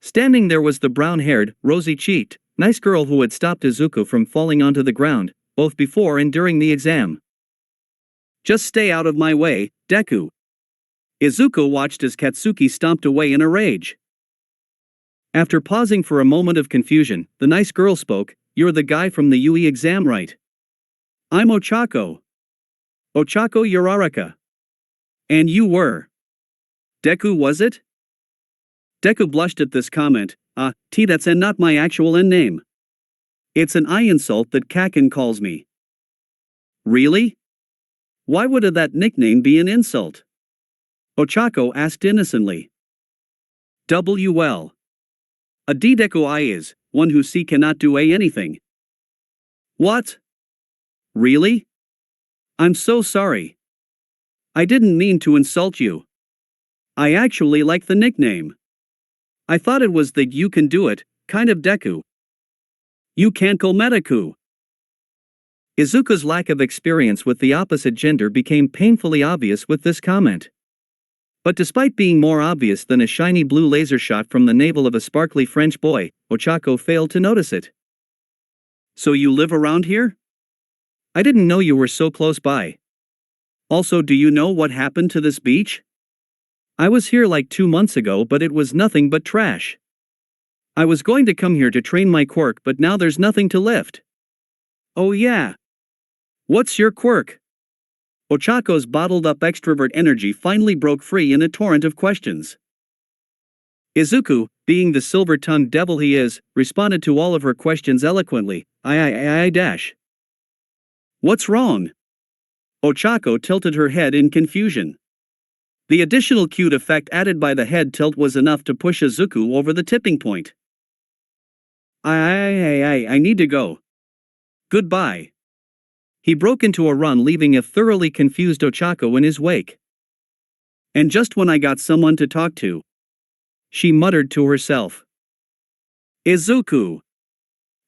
Standing there was the brown-haired, rosy-cheeked, nice girl who had stopped Izuku from falling onto the ground, both before and during the exam. Just stay out of my way, Deku. Izuku watched as Katsuki stomped away in a rage. After pausing for a moment of confusion, the nice girl spoke, You're the guy from the Yui exam, right? I'm Ochako. Ochako Uraraka. And you were. Deku, was it? Deku blushed at this comment. That's not my actual name. It's an I insult that Kaken calls me. Really? Why would that nickname be an insult? Ochako asked innocently. A Deku I is, one who see cannot do anything. What? Really? I'm so sorry. I didn't mean to insult you. I actually like the nickname. I thought it was that you can do it, kind of Deku. You can't call Metaku. Izuku's lack of experience with the opposite gender became painfully obvious with this comment. But despite being more obvious than a shiny blue laser shot from the navel of a sparkly French boy, Ochako failed to notice it. So you live around here? I didn't know you were so close by. Also, do you know what happened to this beach? I was here like 2 months ago, but it was nothing but trash. I was going to come here to train my quirk, but now there's nothing to lift. Oh yeah. What's your quirk? Ochako's bottled-up extrovert energy finally broke free in a torrent of questions. Izuku, being the silver-tongued devil he is, responded to all of her questions eloquently. I. What's wrong? Ochako tilted her head in confusion. The additional cute effect added by the head tilt was enough to push Izuku over the tipping point. I need to go. Goodbye. He broke into a run, leaving a thoroughly confused Ochako in his wake. And just when I got someone to talk to, she muttered to herself. Izuku!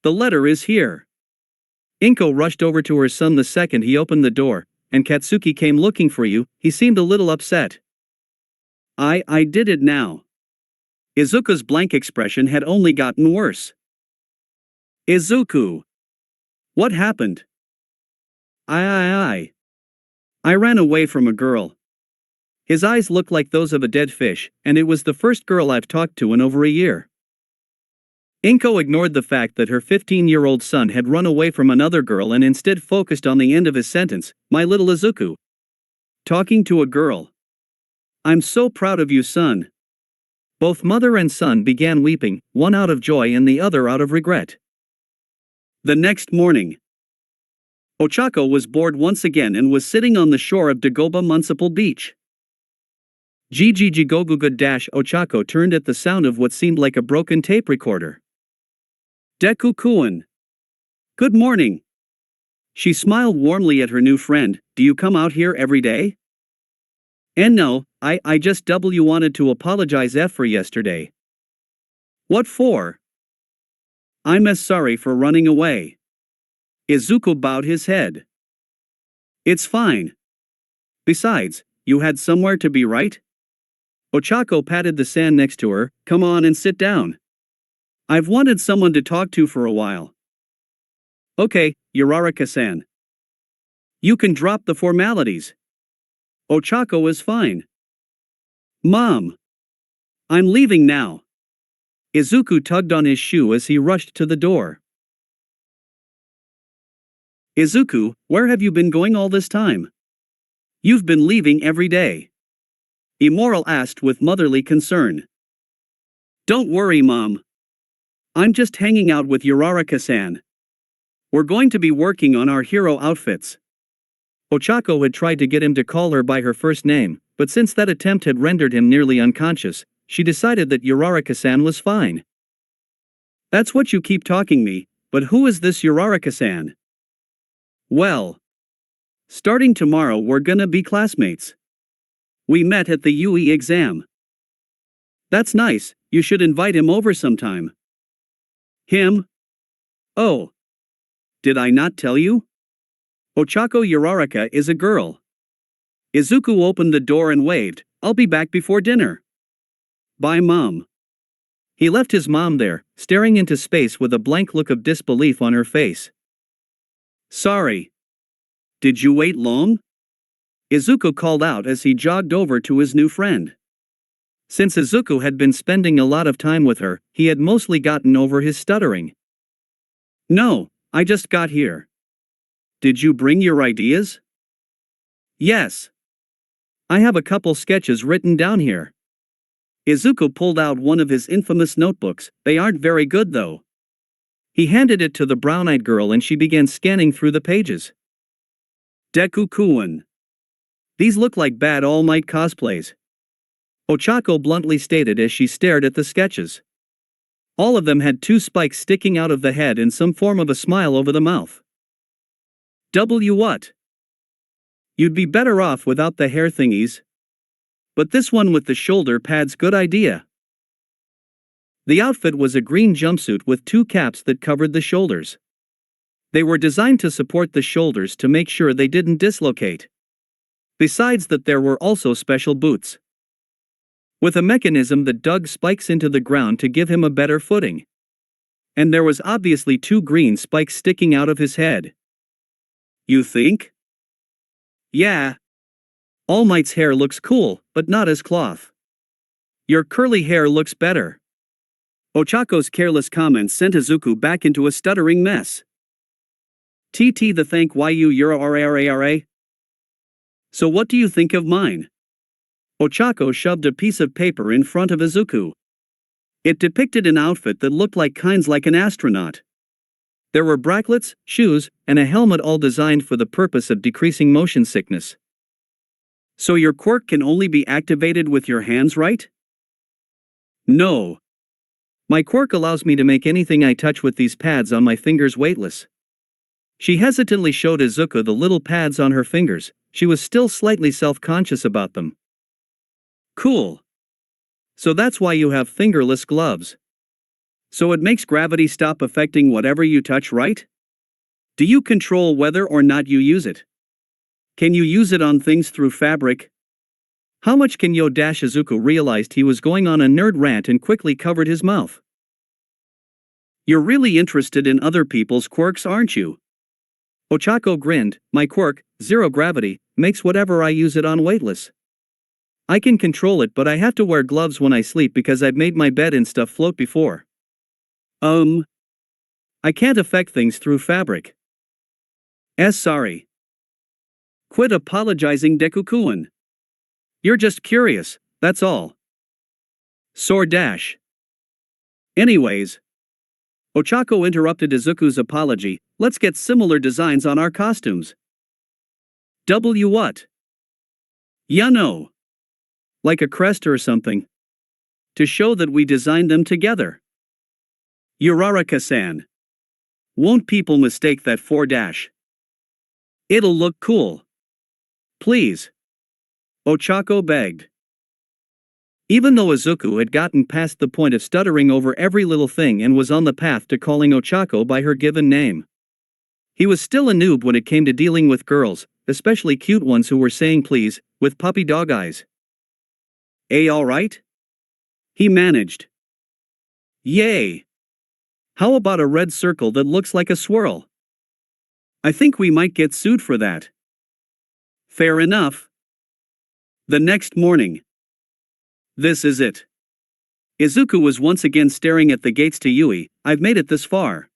The letter is here. Inko rushed over to her son the second he opened the door, and Katsuki came looking for you. He seemed a little upset. I did it now. Izuku's blank expression had only gotten worse. Izuku! What happened? I ran away from a girl. His eyes looked like those of a dead fish, and it was the first girl I've talked to in over a year. Inko ignored the fact that her 15-year-old son had run away from another girl and instead focused on the end of his sentence. My little Izuku. Talking to a girl. I'm so proud of you, son. Both mother and son began weeping, one out of joy and the other out of regret. The next morning, Ochako was bored once again and was sitting on the shore of Dagoba Municipal Beach. Ochako turned at the sound of what seemed like a broken tape recorder. Deku-kun. Good morning. She smiled warmly at her new friend. Do you come out here every day? And no, I just wanted to apologize for yesterday. What for? I'm as sorry for running away. Izuku bowed his head. It's fine. Besides, you had somewhere to be, right? Ochako patted the sand next to her. Come on and sit down. I've wanted someone to talk to for a while. Okay, Uraraka-san. You can drop the formalities. Ochako is fine. Mom. I'm leaving now. Izuku tugged on his shoe as he rushed to the door. Izuku, where have you been going all this time? You've been leaving every day. Immoral asked with motherly concern. Don't worry, Mom. I'm just hanging out with Uraraka-san. We're going to be working on our hero outfits. Ochako had tried to get him to call her by her first name, but since that attempt had rendered him nearly unconscious, she decided that Uraraka-san was fine. That's what you keep talking me, but who is this Uraraka-san? Well, starting tomorrow we're gonna be classmates. We met at the UE exam. That's nice, you should invite him over sometime. Him? Oh. Did I not tell you? Ochako Uraraka is a girl. Izuku opened the door and waved. I'll be back before dinner. Bye, Mom. He left his mom there, staring into space with a blank look of disbelief on her face. Sorry. Did you wait long? Izuku called out as he jogged over to his new friend. Since Izuku had been spending a lot of time with her, he had mostly gotten over his stuttering. No, I just got here. Did you bring your ideas? Yes. I have a couple sketches written down here. Izuku pulled out one of his infamous notebooks. They aren't very good though. He handed it to the brown-eyed girl and she began scanning through the pages. Deku-kun. These look like bad All Might cosplays. Ochako bluntly stated as she stared at the sketches. All of them had 2 spikes sticking out of the head and some form of a smile over the mouth. What? You'd be better off without the hair thingies. But this one with the shoulder pads, good idea. The outfit was a green jumpsuit with 2 caps that covered the shoulders. They were designed to support the shoulders to make sure they didn't dislocate. Besides that, there were also special boots with a mechanism that dug spikes into the ground to give him a better footing. And there was obviously 2 green spikes sticking out of his head. You think? Yeah. All Might's hair looks cool, but not as cloth. Your curly hair looks better. Ochako's careless comments sent Izuku back into a stuttering mess. TT the thank you yura. So what do you think of mine? Ochako shoved a piece of paper in front of Izuku. It depicted an outfit that looked like an astronaut. There were bracelets, shoes, and a helmet, all designed for the purpose of decreasing motion sickness. So your quirk can only be activated with your hands, right? No. My quirk allows me to make anything I touch with these pads on my fingers weightless. She hesitantly showed Izuku the little pads on her fingers. She was still slightly self-conscious about them. Cool. So that's why you have fingerless gloves. So it makes gravity stop affecting whatever you touch, right? Do you control whether or not you use it? Can you use it on things through fabric? How much can you dash? Izuku realized he was going on a nerd rant and quickly covered his mouth. You're really interested in other people's quirks, aren't you? Ochako grinned. My quirk, zero gravity, makes whatever I use it on weightless. I can control it, but I have to wear gloves when I sleep because I've made my bed and stuff float before. I can't affect things through fabric. Sorry. Quit apologizing, Deku-kun. You're just curious, that's all. Sword dash. Anyways. Ochako interrupted Izuku's apology. Let's get similar designs on our costumes. What? Ya know. Like a crest or something. To show that we designed them together. Uraraka-san. Won't people mistake that for dash? It'll look cool. Please. Ochako begged. Even though Izuku had gotten past the point of stuttering over every little thing and was on the path to calling Ochako by her given name, he was still a noob when it came to dealing with girls, especially cute ones who were saying please, with puppy dog eyes. Alright? He managed. Yay! How about a red circle that looks like a swirl? I think we might get sued for that. Fair enough. The next morning. This is it. Izuku was once again staring at the gates to Yui. I've made it this far.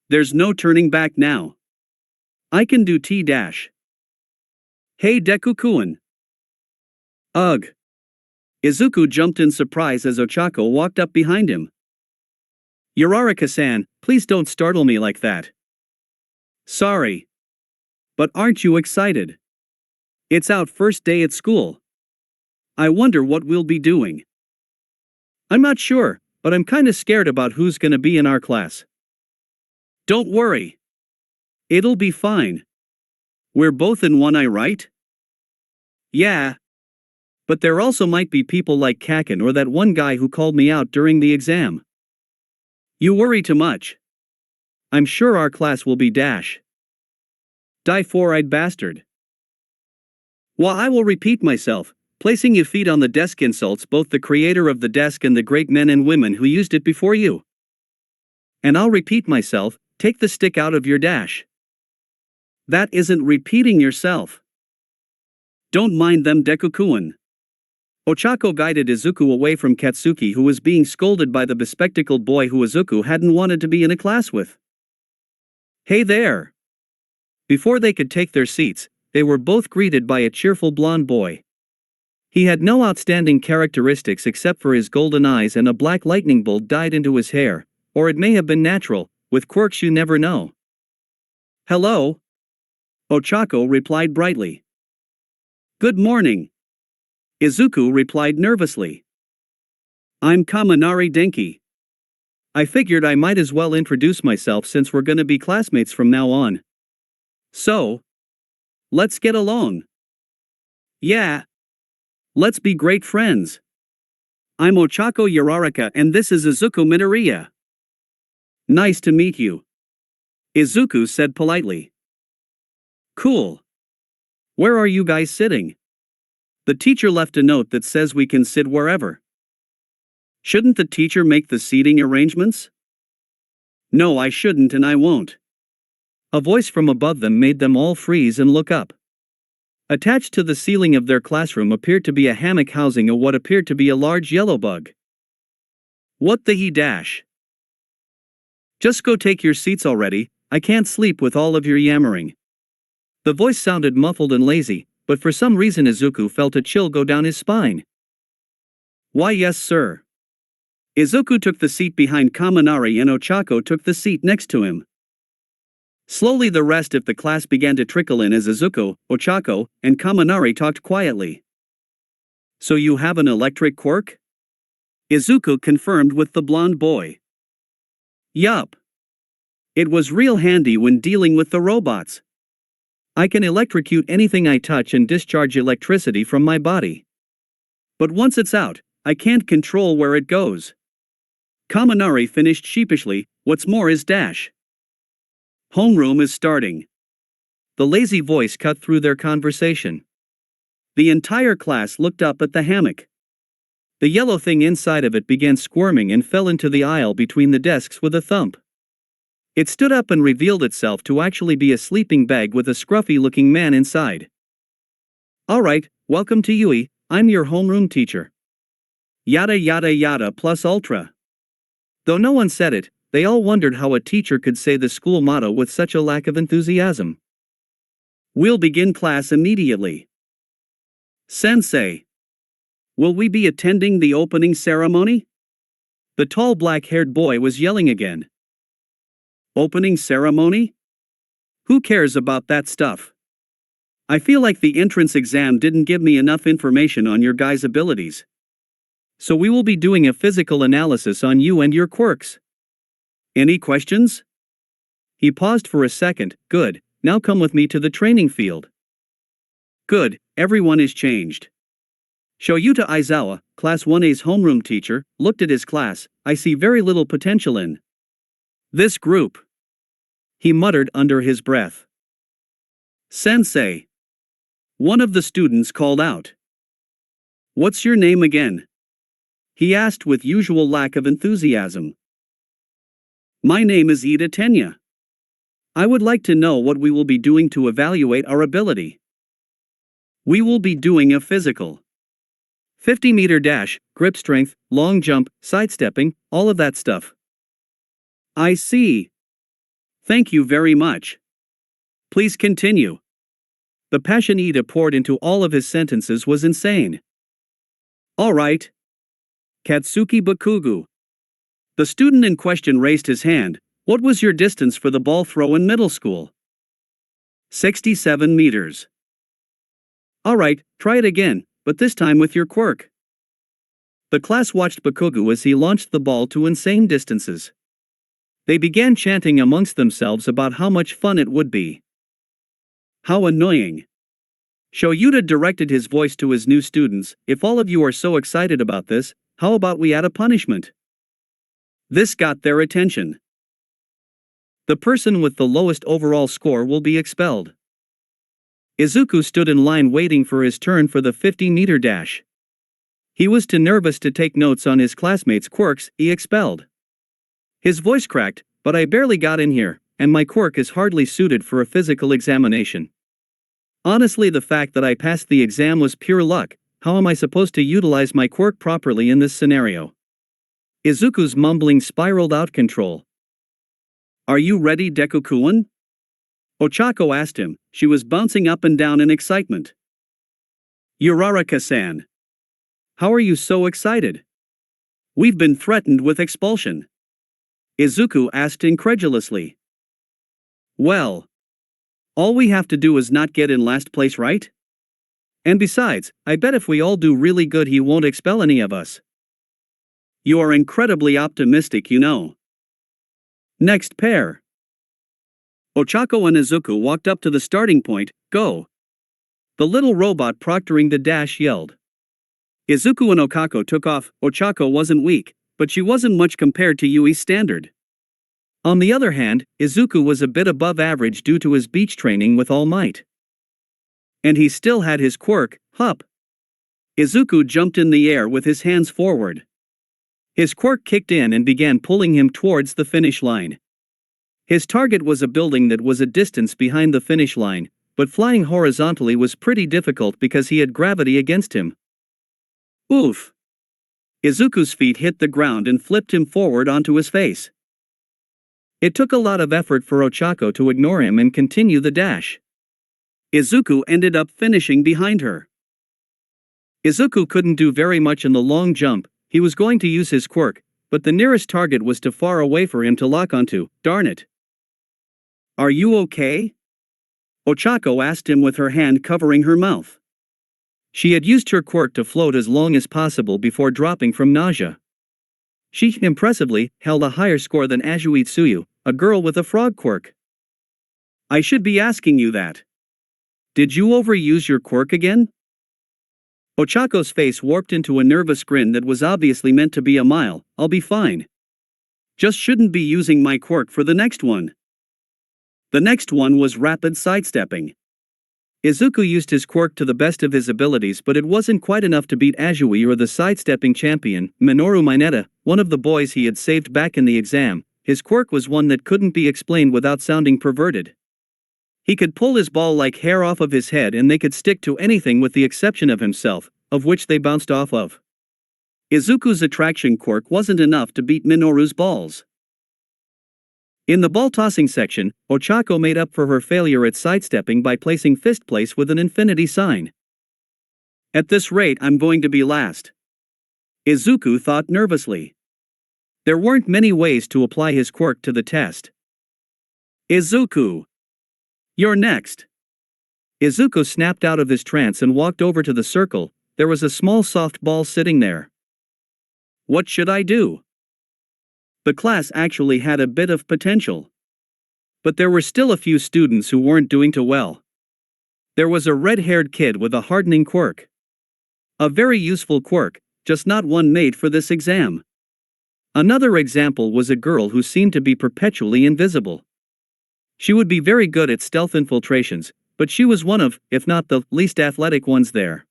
There's no turning back now. I can do T-dash. Hey Deku-kun. Ugh. Izuku jumped in surprise as Ochako walked up behind him. Uraraka-san, please don't startle me like that. Sorry. But aren't you excited? It's our first day at school. I wonder what we'll be doing. I'm not sure, but I'm kinda scared about who's gonna be in our class. Don't worry. It'll be fine. We're both in 1eye, right? Yeah. But there also might be people like Kakin or that one guy who called me out during the exam. You worry too much. I'm sure our class will be dash. Die four-eyed bastard. Well, I will repeat myself. Placing your feet on the desk insults both the creator of the desk and the great men and women who used it before you. And I'll repeat myself, take the stick out of your dash. That isn't repeating yourself. Don't mind them, Deku-kun. Ochako guided Izuku away from Katsuki, who was being scolded by the bespectacled boy who Izuku hadn't wanted to be in a class with. Hey there! Before they could take their seats, they were both greeted by a cheerful blonde boy. He had no outstanding characteristics except for his golden eyes and a black lightning bolt dyed into his hair, or it may have been natural, with quirks you never know. Hello? Ochako replied brightly. Good morning. Izuku replied nervously. I'm Kaminari Denki. I figured I might as well introduce myself since we're gonna be classmates from now on. So, let's get along. Yeah. Let's be great friends. I'm Ochako Uraraka and this is Izuku Midoriya. Nice to meet you. Izuku said politely. Cool. Where are you guys sitting? The teacher left a note that says we can sit wherever. Shouldn't the teacher make the seating arrangements? No, I shouldn't and I won't. A voice from above them made them all freeze and look up. Attached to the ceiling of their classroom appeared to be a hammock housing a what appeared to be a large yellow bug. What the he dash? Just go take your seats already, I can't sleep with all of your yammering. The voice sounded muffled and lazy, but for some reason Izuku felt a chill go down his spine. Why yes sir. Izuku took the seat behind Kaminari and Ochako took the seat next to him. Slowly the rest of the class began to trickle in as Izuku, Ochako, and Kaminari talked quietly. So you have an electric quirk? Izuku confirmed with the blonde boy. Yup. It was real handy when dealing with the robots. I can electrocute anything I touch and discharge electricity from my body. But once it's out, I can't control where it goes. Kaminari finished sheepishly, what's more is dash. Homeroom is starting. The lazy voice cut through their conversation. The entire class looked up at the hammock. The yellow thing inside of it began squirming and fell into the aisle between the desks with a thump. It stood up and revealed itself to actually be a sleeping bag with a scruffy-looking man inside. Alright, welcome to Yui, I'm your homeroom teacher. Yada yada yada plus ultra. Though no one said it, they all wondered how a teacher could say the school motto with such a lack of enthusiasm. We'll begin class immediately. Sensei. Will we be attending the opening ceremony? The tall black-haired boy was yelling again. Opening ceremony? Who cares about that stuff? I feel like the entrance exam didn't give me enough information on your guys' abilities. So we will be doing a physical analysis on you and your quirks. Any questions? He paused for a second. Good, now come with me to the training field. Good, everyone is changed. Shoyuta Aizawa, Class 1A's homeroom teacher, looked at his class. I see very little potential in this group. He muttered under his breath. Sensei. One of the students called out. What's your name again? He asked with usual lack of enthusiasm. My name is Ida Tenya. I would like to know what we will be doing to evaluate our ability. We will be doing a physical. 50-meter dash, grip strength, long jump, sidestepping, all of that stuff. I see. Thank you very much. Please continue. The passion Ida poured into all of his sentences was insane. All right. Katsuki Bakugu. The student in question raised his hand. What was your distance for the ball throw in middle school? 67 meters. Alright, try it again, but this time with your quirk. The class watched Bakugu as he launched the ball to insane distances. They began chanting amongst themselves about how much fun it would be. How annoying. Shoyuta directed his voice to his new students. If all of you are so excited about this, how about we add a punishment? This got their attention. The person with the lowest overall score will be expelled. Izuku stood in line waiting for his turn for the 50-meter dash. He was too nervous to take notes on his classmates' quirks. He expelled. His voice cracked, but I barely got in here, and my quirk is hardly suited for a physical examination. Honestly, the fact that I passed the exam was pure luck. How am I supposed to utilize my quirk properly in this scenario? Izuku's mumbling spiraled out control. Are you ready, Deku-kun? Ochako asked him. She was bouncing up and down in excitement. Uraraka-san. How are you so excited? We've been threatened with expulsion. Izuku asked incredulously. Well, all we have to do is not get in last place, right? And besides, I bet if we all do really good he won't expel any of us. You are incredibly optimistic, you know. Next pair. Ochako and Izuku walked up to the starting point. Go. The little robot proctoring the dash yelled. Izuku and Okako took off. Ochako wasn't weak, but she wasn't much compared to Yui's standard. On the other hand, Izuku was a bit above average due to his beach training with All Might. And he still had his quirk, Hup. Izuku jumped in the air with his hands forward. His quirk kicked in and began pulling him towards the finish line. His target was a building that was a distance behind the finish line, but flying horizontally was pretty difficult because he had gravity against him. Oof! Izuku's feet hit the ground and flipped him forward onto his face. It took a lot of effort for Ochako to ignore him and continue the dash. Izuku ended up finishing behind her. Izuku couldn't do very much in the long jump. He was going to use his quirk, but the nearest target was too far away for him to lock onto. Darn it. Are you okay? Ochako asked him with her hand covering her mouth. She had used her quirk to float as long as possible before dropping from nausea. She impressively held a higher score than Azui Tsuyu, a girl with a frog quirk. I should be asking you that. Did you overuse your quirk again? Ochako's face warped into a nervous grin that was obviously meant to be a mile. I'll be fine. Just shouldn't be using my quirk for the next one. The next one was rapid sidestepping. Izuku used his quirk to the best of his abilities, but it wasn't quite enough to beat Azui or the sidestepping champion, Minoru Mineta, one of the boys he had saved back in the exam. His quirk was one that couldn't be explained without sounding perverted. He could pull his ball like hair off of his head and they could stick to anything with the exception of himself, of which they bounced off of. Izuku's attraction quirk wasn't enough to beat Minoru's balls. In the ball-tossing section, Ochako made up for her failure at sidestepping by placing fist place with an infinity sign. At this rate I'm going to be last. Izuku thought nervously. There weren't many ways to apply his quirk to the test. Izuku! You're next! Izuku snapped out of his trance and walked over to the circle. There was a small soft ball sitting there. What should I do? The class actually had a bit of potential. But there were still a few students who weren't doing too well. There was a red-haired kid with a hardening quirk. A very useful quirk, just not one made for this exam. Another example was a girl who seemed to be perpetually invisible. She would be very good at stealth infiltrations, but she was one of, if not the, least athletic ones there.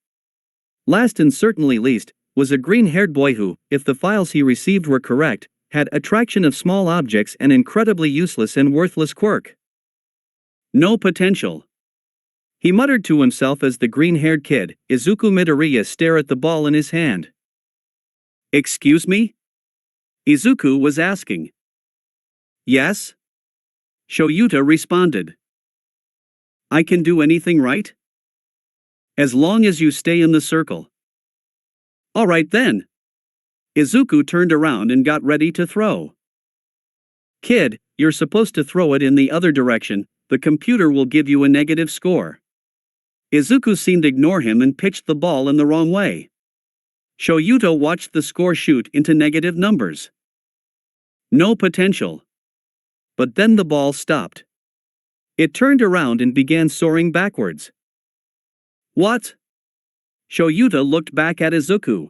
Last and certainly least, was a green-haired boy who, if the files he received were correct, had attraction of small objects and incredibly useless and worthless quirk. No potential. He muttered to himself as the green-haired kid, Izuku Midoriya, stared at the ball in his hand. Excuse me? Izuku was asking. Yes? Shoyuta responded. I can do anything, right? As long as you stay in the circle. All right then. Izuku turned around and got ready to throw. Kid, you're supposed to throw it in the other direction, the computer will give you a negative score. Izuku seemed to ignore him and pitched the ball in the wrong way. Shoyuta watched the score shoot into negative numbers. No potential. But then the ball stopped. It turned around and began soaring backwards. What? Shoyuta looked back at Izuku.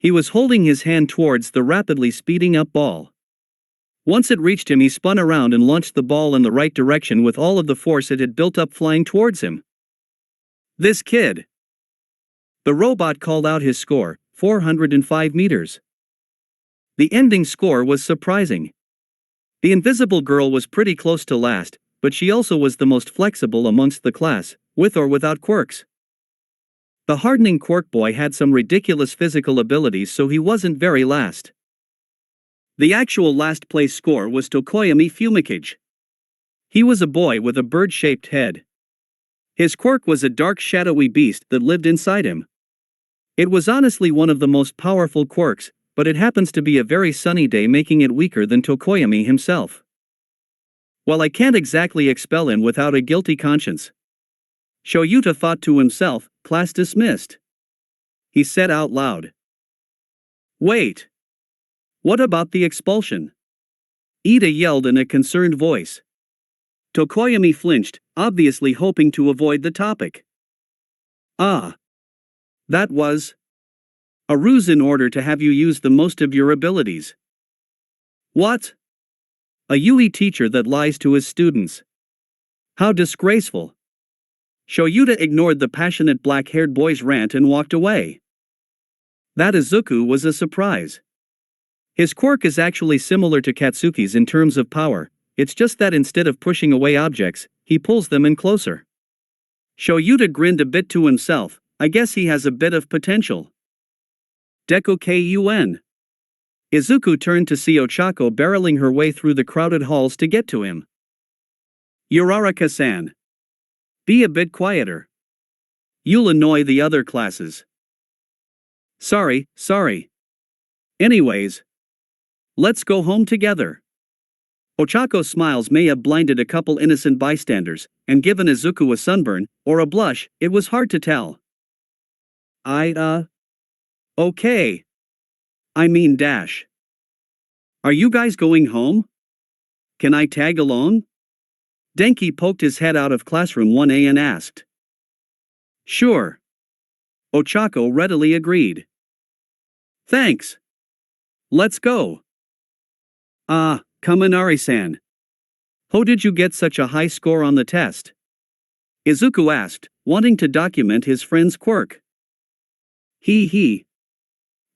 He was holding his hand towards the rapidly speeding up ball. Once it reached him, he spun around and launched the ball in the right direction with all of the force it had built up flying towards him. This kid! The robot called out his score, 405 meters. The ending score was surprising. The invisible girl was pretty close to last, but she also was the most flexible amongst the class, with or without quirks. The hardening quirk boy had some ridiculous physical abilities, so he wasn't very last. The actual last place score was Tokoyami Fumikage. He was a boy with a bird-shaped head. His quirk was a dark shadowy beast that lived inside him. It was honestly one of the most powerful quirks, but it happens to be a very sunny day, making it weaker than Tokoyami himself. Well, I can't exactly expel him without a guilty conscience. Shoyuta thought to himself, class dismissed. He said out loud. Wait. What about the expulsion? Ida yelled in a concerned voice. Tokoyami flinched, obviously hoping to avoid the topic. Ah. That was a ruse in order to have you use the most of your abilities. What? A UE teacher that lies to his students. How disgraceful. Shoyuta ignored the passionate black-haired boy's rant and walked away. That Izuku was a surprise. His quirk is actually similar to Katsuki's in terms of power, it's just that instead of pushing away objects, he pulls them in closer. Shoyuta grinned a bit to himself. I guess he has a bit of potential. Deku kun. Izuku turned to see Ochako barreling her way through the crowded halls to get to him. Uraraka-san. Be a bit quieter. You'll annoy the other classes. Sorry. Anyways. Let's go home together. Ochako's smiles may have blinded a couple innocent bystanders, and given Izuku a sunburn, or a blush, it was hard to tell. Okay. I mean dash. Are you guys going home? Can I tag along? Denki poked his head out of classroom 1A and asked. Sure. Ochako readily agreed. Thanks. Let's go. Kaminari-san. How did you get such a high score on the test? Izuku asked, wanting to document his friend's quirk.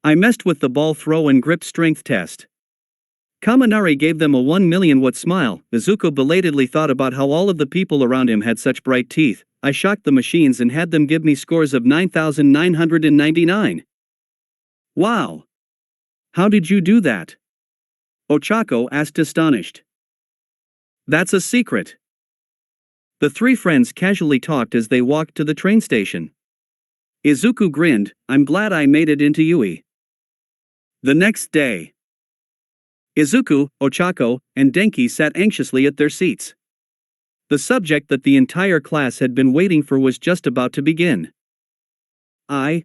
I messed with the ball throw and grip strength test. Kaminari gave them a 1,000,000 watt smile. Izuku belatedly thought about how all of the people around him had such bright teeth. I shocked the machines and had them give me scores of 9,999. Wow. How did you do that? Ochako asked astonished. That's a secret. The three friends casually talked as they walked to the train station. Izuku grinned. I'm glad I made it into Yui. The next day. Izuku, Ochako, and Denki sat anxiously at their seats. The subject that the entire class had been waiting for was just about to begin. I.A.M.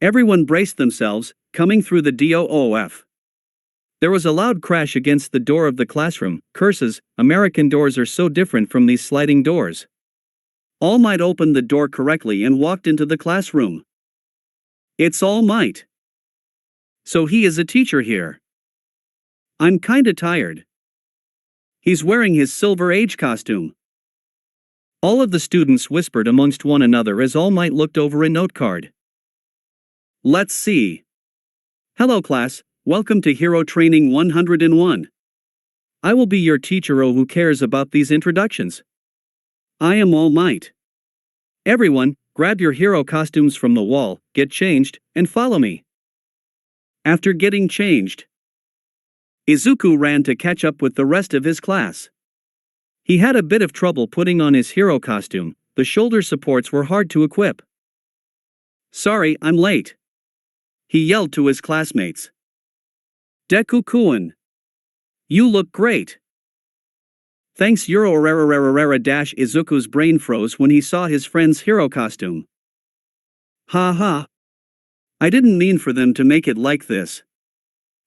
Everyone braced themselves, coming through the DOOF. There was a loud crash against the door of the classroom. Curses, American doors are so different from these sliding doors. All Might opened the door correctly and walked into the classroom. It's All Might. So he is a teacher here. I'm kinda tired. He's wearing his Silver Age costume. All of the students whispered amongst one another as All Might looked over a note card. Let's see. Hello class, welcome to Hero Training 101. I will be your teacher. Oh, who cares about these introductions? I am All Might. Everyone, grab your hero costumes from the wall, get changed, and follow me. After getting changed, Izuku ran to catch up with the rest of his class. He had a bit of trouble putting on his hero costume. The shoulder supports were hard to equip. Sorry, I'm late. He yelled to his classmates. Deku-kun. You look great. Thanks dash Izuku's brain froze when he saw his friend's hero costume. Ha. I didn't mean for them to make it like this.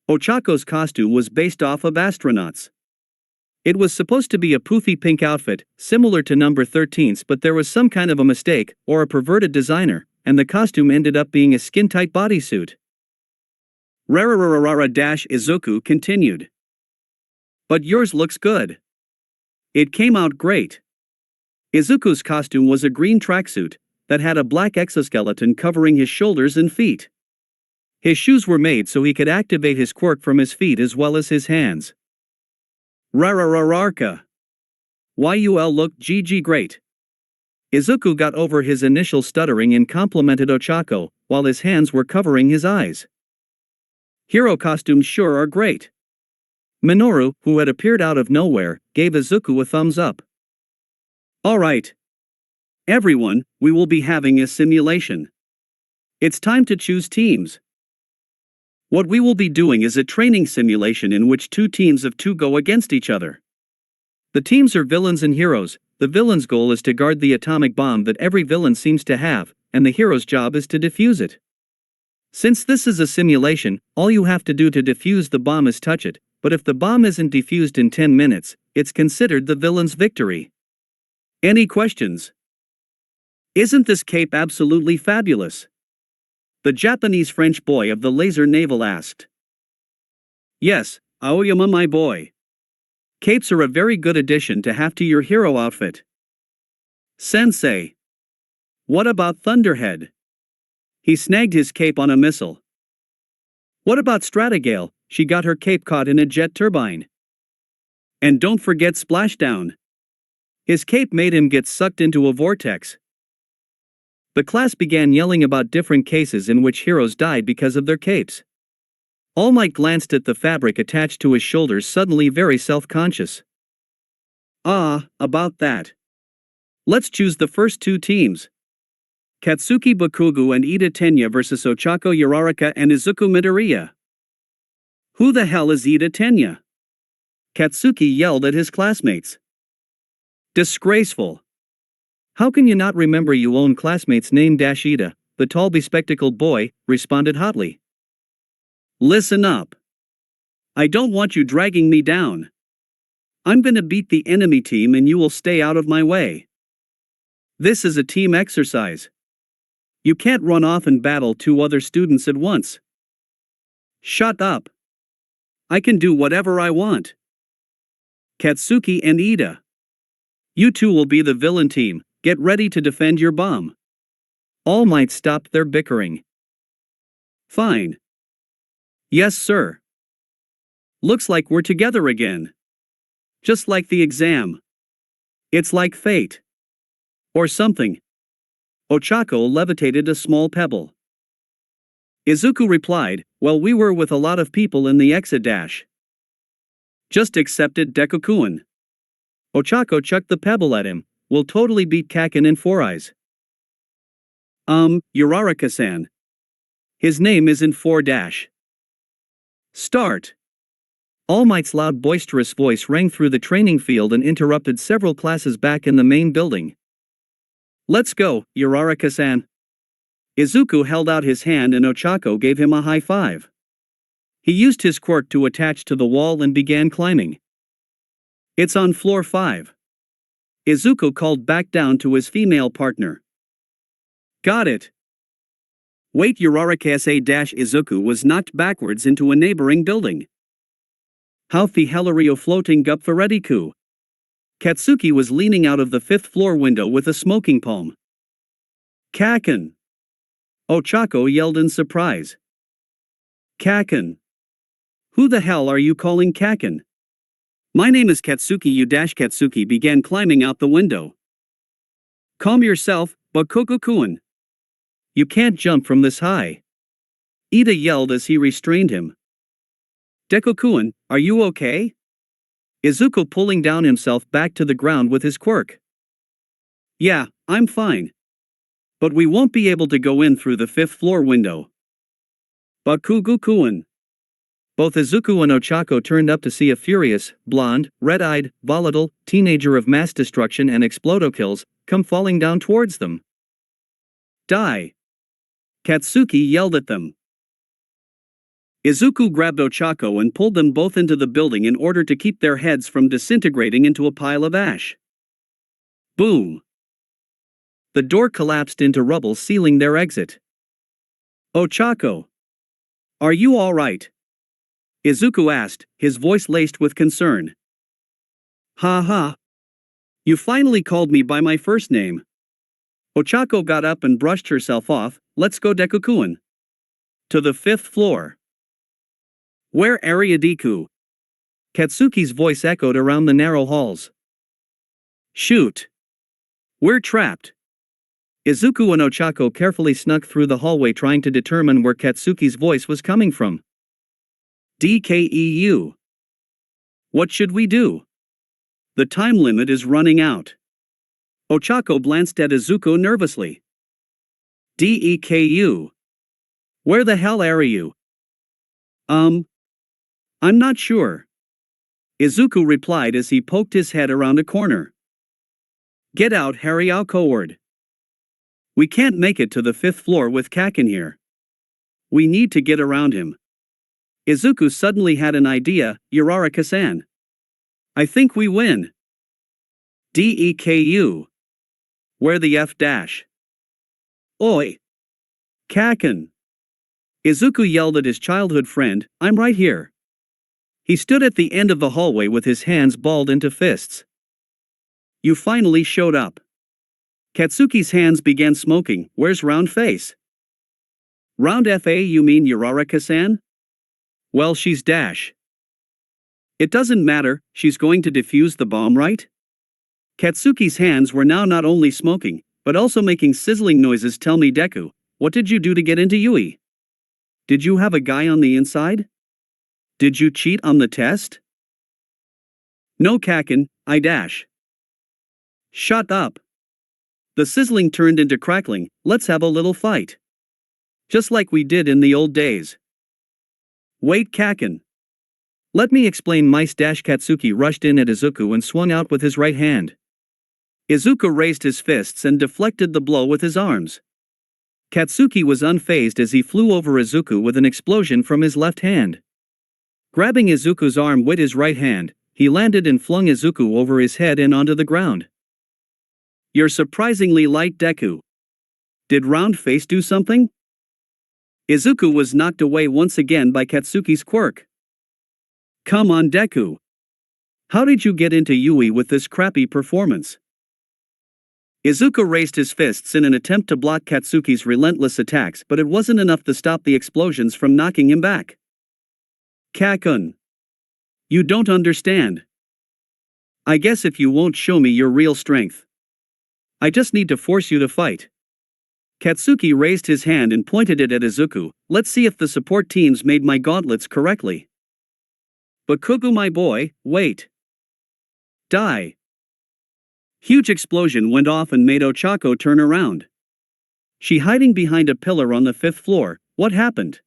Ochako's costume was based off of astronauts. It was supposed to be a poofy pink outfit, similar to number 13's, but there was some kind of a mistake, or a perverted designer, and the costume ended up being a skin-tight bodysuit. Dash Izuku continued. But yours looks good. It came out great. Izuku's costume was a green tracksuit that had a black exoskeleton covering his shoulders and feet. His shoes were made so he could activate his quirk from his feet as well as his hands. Rararararka. YUL looked GG great. Izuku got over his initial stuttering and complimented Ochako, while his hands were covering his eyes. Hero costumes sure are great. Minoru, who had appeared out of nowhere, gave Izuku a thumbs up. Alright. Everyone, we will be having a simulation. It's time to choose teams. What we will be doing is a training simulation in which 2 teams of 2 go against each other. The teams are villains and heroes. The villain's goal is to guard the atomic bomb that every villain seems to have, and the hero's job is to defuse it. Since this is a simulation, all you have to do to defuse the bomb is touch it, but if the bomb isn't defused in 10 minutes, it's considered the villain's victory. Any questions? Isn't this cape absolutely fabulous? The Japanese French boy of the laser navel asked. Yes, Aoyama my boy. Capes are a very good addition to have to your hero outfit. Sensei. What about Thunderhead? He snagged his cape on a missile. What about Stratagale? she got her cape caught in a jet turbine. And don't forget splashdown. His cape made him get sucked into a vortex. The class began yelling about different cases in which heroes died because of their capes. All Might glanced at the fabric attached to his shoulders, suddenly very self-conscious. About that. Let's choose the first two teams. Katsuki Bakugo and Ida Tenya versus Ochako Uraraka and Izuku Midoriya. Who the hell is Ida Tenya? Katsuki yelled at his classmates. Disgraceful. How can you not remember your own classmate's name? Ida, the tall bespectacled boy, responded hotly. Listen up. I don't want you dragging me down. I'm gonna beat the enemy team and you will stay out of my way. This is a team exercise. You can't run off and battle two other students at once. Shut up. I can do whatever I want. Katsuki and Ida. You two will be the villain team, get ready to defend your bomb. All Might stopped their bickering. Fine. Yes, sir. Looks like we're together again. Just like the exam. It's like fate. Or something. Ochako levitated a small pebble. Izuku replied, well, we were with a lot of people in the exit dash. Just accepted Deku-kun. Ochako chucked the pebble at him, we'll totally beat Kaken in Four Eyes. Uraraka-san. His name isn't Four Dash. Start. All Might's loud boisterous voice rang through the training field and interrupted several classes back in the main building. Let's go, Uraraka-san. Izuku held out his hand and Ochako gave him a high five. He used his quirk to attach to the wall and began climbing. It's on floor 5. Izuku called back down to his female partner. Got it. Wait, Uraraka-Izuku was knocked backwards into a neighboring building. How the hell are you floating up Ferediku? Katsuki was leaning out of the 5th floor window with a smoking palm. Kaken! Ochako yelled in surprise. Kaken! Who the hell are you calling Kaken? My name is Katsuki. Katsuki began climbing out the window. Calm yourself, Bakugo-kun. You can't jump from this high. Ida yelled as he restrained him. Deku-kun, are you okay? Izuku pulling down himself back to the ground with his quirk. Yeah, I'm fine. But we won't be able to go in through the 5th floor window. Bakugo-kun. Both Izuku and Ochako turned up to see a furious, blonde, red-eyed, volatile, teenager of mass destruction and explodokills come falling down towards them. Die! Katsuki yelled at them. Izuku grabbed Ochako and pulled them both into the building in order to keep their heads from disintegrating into a pile of ash. Boom! The door collapsed into rubble, sealing their exit. Ochako! Are you all right? Izuku asked, his voice laced with concern. Ha ha! You finally called me by my first name. Ochako got up and brushed herself off. Let's go, Deku-kun. To the 5th floor. Where area Deku? Katsuki's voice echoed around the narrow halls. Shoot! We're trapped. Izuku and Ochako carefully snuck through the hallway, trying to determine where Katsuki's voice was coming from. DKEU. What should we do? The time limit is running out. Ochako glanced at Izuku nervously. DEKU. Where the hell are you? I'm not sure. Izuku replied as he poked his head around a corner. Get out, Harry, our coward. We can't make it to the 5th floor with Kaken here. We need to get around him. Izuku suddenly had an idea, Uraraka-san. I think we win. DEKU. Where the F dash? Oi! Kaken! Izuku yelled at his childhood friend, I'm right here. He stood at the end of the hallway with his hands balled into fists. You finally showed up. Katsuki's hands began smoking. Where's Round Face? Round FA, you mean Uraraka-san? Well, she's dash. It doesn't matter, she's going to defuse the bomb, right? Katsuki's hands were now not only smoking, but also making sizzling noises. Tell me, Deku, what did you do to get into Yui? Did you have a guy on the inside? Did you cheat on the test? No, Kaken, I dash. Shut up. The sizzling turned into crackling. Let's have a little fight. Just like we did in the old days. Wait, Kaken. Let me explain. Mice dash. Katsuki rushed in at Izuku and swung out with his right hand. Izuku raised his fists and deflected the blow with his arms. Katsuki was unfazed as he flew over Izuku with an explosion from his left hand. Grabbing Izuku's arm with his right hand, he landed and flung Izuku over his head and onto the ground. You're surprisingly light, Deku. Did round face do something? Izuku was knocked away once again by Katsuki's quirk. Come on, Deku. How did you get into Yui with this crappy performance? Izuku raised his fists in an attempt to block Katsuki's relentless attacks, but it wasn't enough to stop the explosions from knocking him back. Kakun. You don't understand. I guess if you won't show me your real strength, I just need to force you to fight. Katsuki raised his hand and pointed it at Izuku. Let's see if the support teams made my gauntlets correctly. But Kuku, my boy, wait. Die. Huge explosion went off and made Ochako turn around. She hiding behind a pillar on the 5th floor. What happened?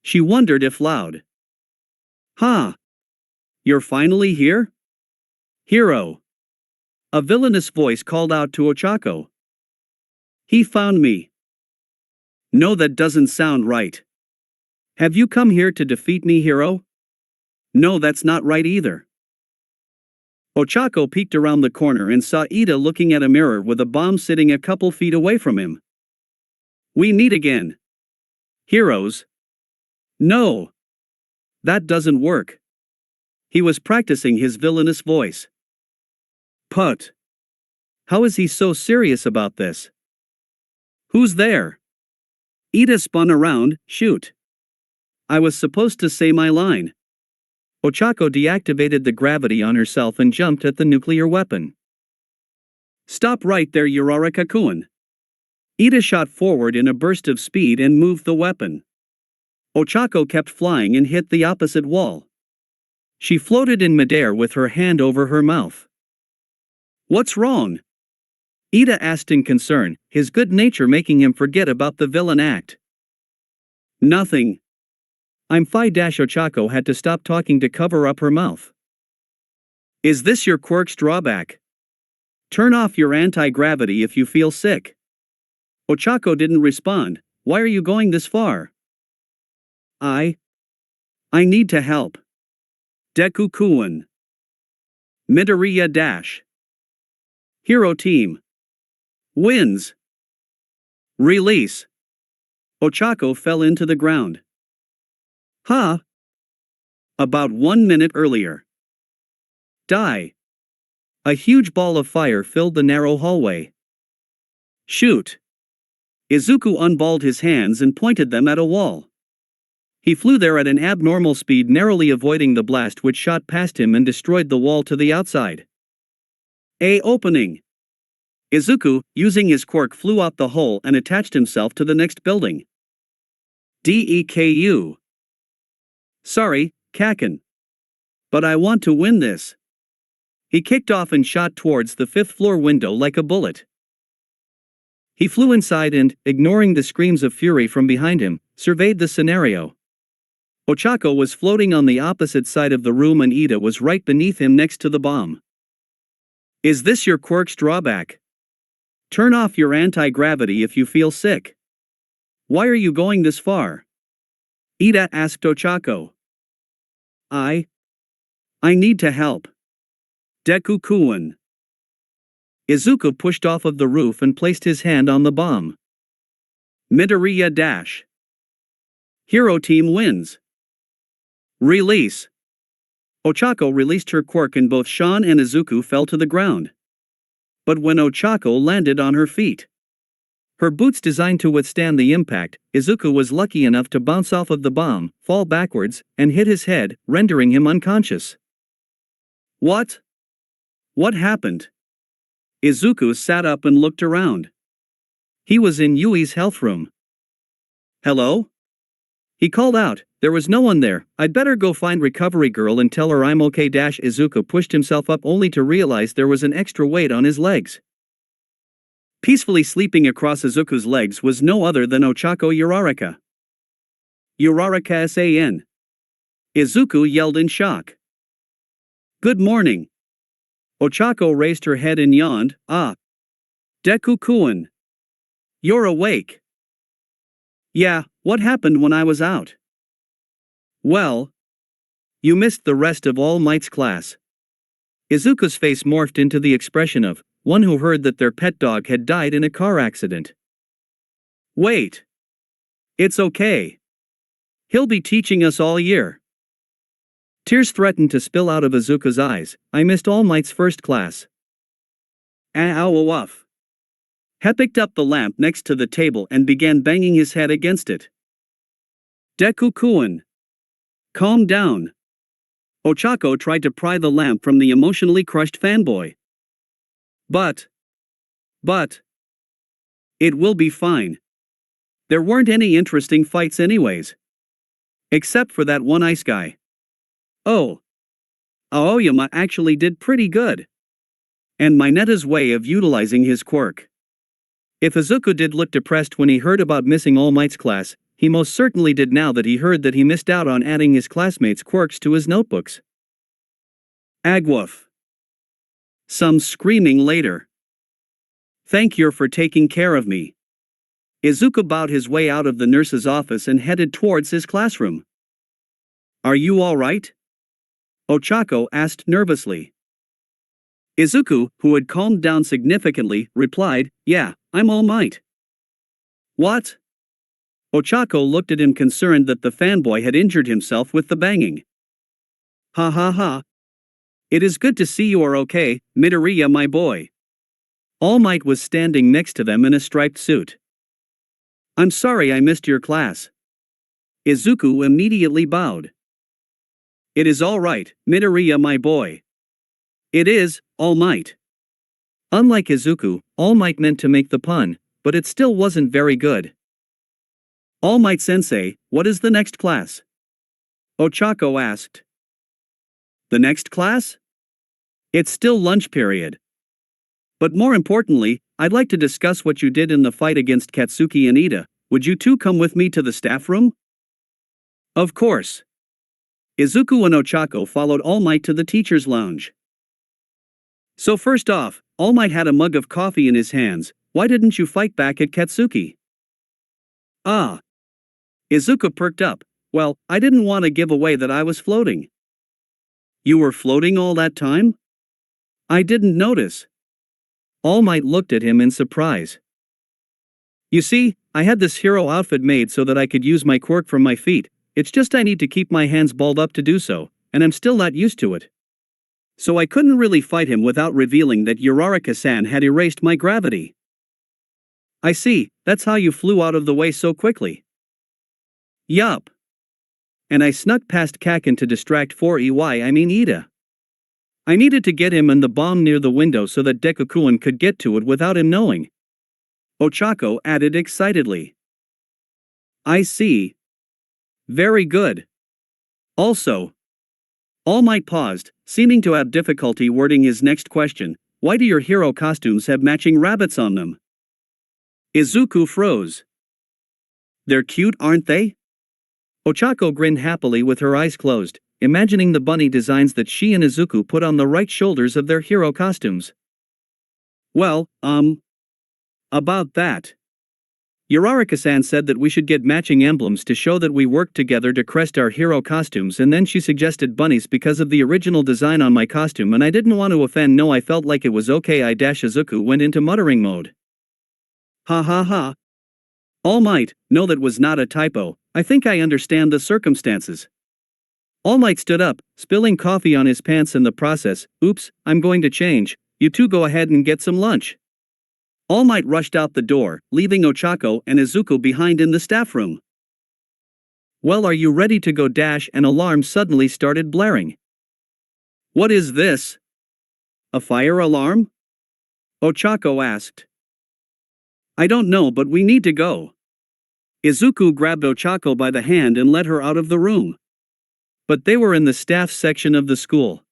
She wondered if loud. Ha! You're finally here? Hero. A villainous voice called out to Ochako. He found me. No, that doesn't sound right. Have you come here to defeat me, Hero? No, that's not right either. Ochako peeked around the corner and saw Ida looking at a mirror with a bomb sitting a couple feet away from him. We meet again. Heroes. No. That doesn't work. He was practicing his villainous voice. Put. How is he so serious about this? Who's there? Ida spun around. Shoot. I was supposed to say my line. Ochako deactivated the gravity on herself and jumped at the nuclear weapon. Stop right there, Uraraka-kun. Ida shot forward in a burst of speed and moved the weapon. Ochako kept flying and hit the opposite wall. She floated in midair with her hand over her mouth. What's wrong? Ida asked in concern, his good nature making him forget about the villain act. Nothing. I'm fine. Ochako had to stop talking to cover up her mouth. Is this your quirk's drawback? Turn off your anti-gravity if you feel sick. Ochako didn't respond. Why are you going this far? I need to help. Deku-kun. Midoriya dash. Hero team. Wins. Release. Ochako fell into the ground. Ha! About 1 minute earlier. Die. A huge ball of fire filled the narrow hallway. Shoot. Izuku unballed his hands and pointed them at a wall. He flew there at an abnormal speed, narrowly avoiding the blast which shot past him and destroyed the wall to the outside. A opening. Izuku, using his quirk, flew out the hole and attached himself to the next building. Deku. Sorry, Kaken. But I want to win this. He kicked off and shot towards the 5th floor window like a bullet. He flew inside and, ignoring the screams of fury from behind him, surveyed the scenario. Ochako was floating on the opposite side of the room and Ida was right beneath him next to the bomb. Is this your quirk's drawback? Turn off your anti-gravity if you feel sick. Why are you going this far? Ida asked Ochako. I need to help. Deku-kun. Izuku pushed off of the roof and placed his hand on the bomb. Midoriya dash. Hero team wins. Release. Ochako released her quirk and both Sean and Izuku fell to the ground. But when Ochako landed on her feet, Her boots designed to withstand the impact, Izuku was lucky enough to bounce off of the bomb, fall backwards, and hit his head, rendering him unconscious. What? What happened? Izuku sat up and looked around. He was in Yui's health room. Hello? He called out, there was no one there, I'd better go find recovery girl and tell her I'm okay. Izuku pushed himself up only to realize there was an extra weight on his legs. Peacefully sleeping across Izuku's legs was no other than Ochako Uraraka. Uraraka-san. Izuku yelled in shock. Good morning. Ochako raised her head and yawned, ah. Deku-kun. You're awake. Yeah, what happened when I was out? Well, you missed the rest of All Might's class. Izuku's face morphed into the expression of one who heard that their pet dog had died in a car accident. Wait. It's okay. He'll be teaching us all year. Tears threatened to spill out of Izuku's eyes. I missed All Might's first class. Ow. He picked up the lamp next to the table and began banging his head against it. Deku-kun. Calm down. Ochako tried to pry the lamp from the emotionally crushed fanboy. But. It will be fine. There weren't any interesting fights anyways. Except for that one ice guy. Oh. Aoyama actually did pretty good. And Mineta's way of utilizing his quirk. If Izuku did look depressed when he heard about missing All Might's class, he most certainly did now that he heard that he missed out on adding his classmates' quirks to his notebooks. Agwoof. Some screaming later. Thank you for taking care of me. Izuku bowed his way out of the nurse's office and headed towards his classroom. Are you all right? Ochako asked nervously. Izuku, who had calmed down significantly, replied, yeah, I'm all might. What? Ochako looked at him concerned that the fanboy had injured himself with the banging. Ha. It is good to see you are okay, Midoriya my boy. All Might was standing next to them in a striped suit. I'm sorry I missed your class. Izuku immediately bowed. It is all right, Midoriya my boy. It is, All Might. Unlike Izuku, All Might meant to make the pun, but it still wasn't very good. All Might Sensei, what is the next class? Ochako asked. The next class? It's still lunch period. But more importantly, I'd like to discuss what you did in the fight against Katsuki and Ida. Would you two come with me to the staff room? Of course. Izuku and Ochako followed All Might to the teacher's lounge. So first off, All Might had a mug of coffee in his hands. Why didn't you fight back at Katsuki? Ah. Izuku perked up. Well, I didn't want to give away that I was floating. You were floating all that time? I didn't notice. All Might looked at him in surprise. You see, I had this hero outfit made so that I could use my quirk from my feet. It's just I need to keep my hands balled up to do so, and I'm still not used to it. So I couldn't really fight him without revealing that Uraraka-san had erased my gravity. I see, that's how you flew out of the way so quickly. Yup. And I snuck past Kaken to distract Ida. I needed to get him and the bomb near the window so that Deku-kun could get to it without him knowing. Ochako added excitedly. I see. Very good. Also. All Might paused, seeming to have difficulty wording his next question. Why do your hero costumes have matching rabbits on them? Izuku froze. They're cute, aren't they? Ochako grinned happily with her eyes closed, imagining the bunny designs that she and Izuku put on the right shoulders of their hero costumes. Well, about that. Uraraka-san said that we should get matching emblems to show that we worked together to crest our hero costumes, and then she suggested bunnies because of the original design on my costume, and I didn't want to offend. No, I felt like it was okay. Izuku went into muttering mode. Ha. All Might, no, that was not a typo. I think I understand the circumstances. All Might stood up, spilling coffee on his pants in the process. Oops, I'm going to change. You two go ahead and get some lunch. All Might rushed out the door, leaving Ochako and Izuku behind in the staff room. "Well, are you ready to go?" An alarm suddenly started blaring. "What is this? A fire alarm?" Ochako asked. "I don't know, but we need to go." Izuku grabbed Ochako by the hand and led her out of the room. But they were in the staff section of the school.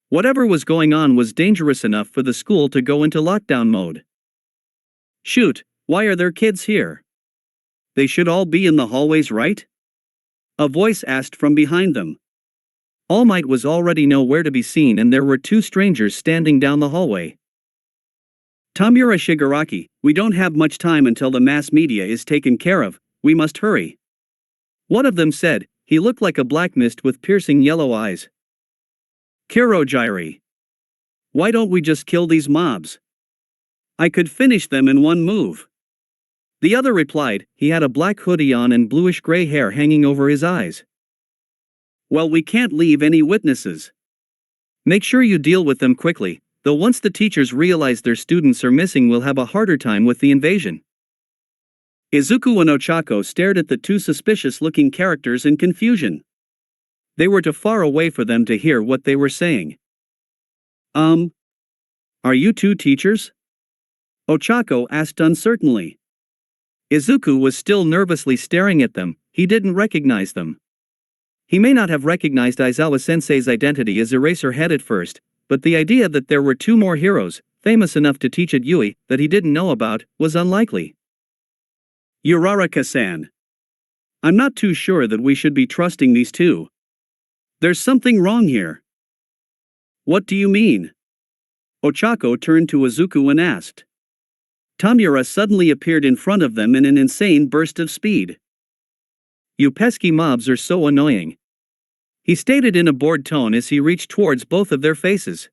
Whatever was going on was dangerous enough for the school to go into lockdown mode. "Shoot, why are there kids here? They should all be in the hallways, right?" a voice asked from behind them. All Might was already nowhere to be seen, and there were two strangers standing down the hallway. "Tamura Shigaraki, we don't have much time until the mass media is taken care of, we must hurry," one of them said. He looked like a black mist with piercing yellow eyes. "Kurogyri. Why don't we just kill these mobs? I could finish them in one move." The other replied. He had a black hoodie on and bluish-gray hair hanging over his eyes. "Well, we can't leave any witnesses. Make sure you deal with them quickly, though once the teachers realize their students are missing, we'll have a harder time with the invasion." Izuku and Ochako stared at the two suspicious-looking characters in confusion. They were too far away for them to hear what they were saying. Are you two teachers?" Ochako asked uncertainly. Izuku was still nervously staring at them. He didn't recognize them. He may not have recognized Aizawa-sensei's identity as Eraserhead at first, but the idea that there were two more heroes, famous enough to teach at Yui, that he didn't know about, was unlikely. "Uraraka-san. I'm not too sure that we should be trusting these two. There's something wrong here." "What do you mean?" Ochako turned to Izuku and asked. Tamura suddenly appeared in front of them in an insane burst of speed. "You pesky mobs are so annoying," he stated in a bored tone as he reached towards both of their faces.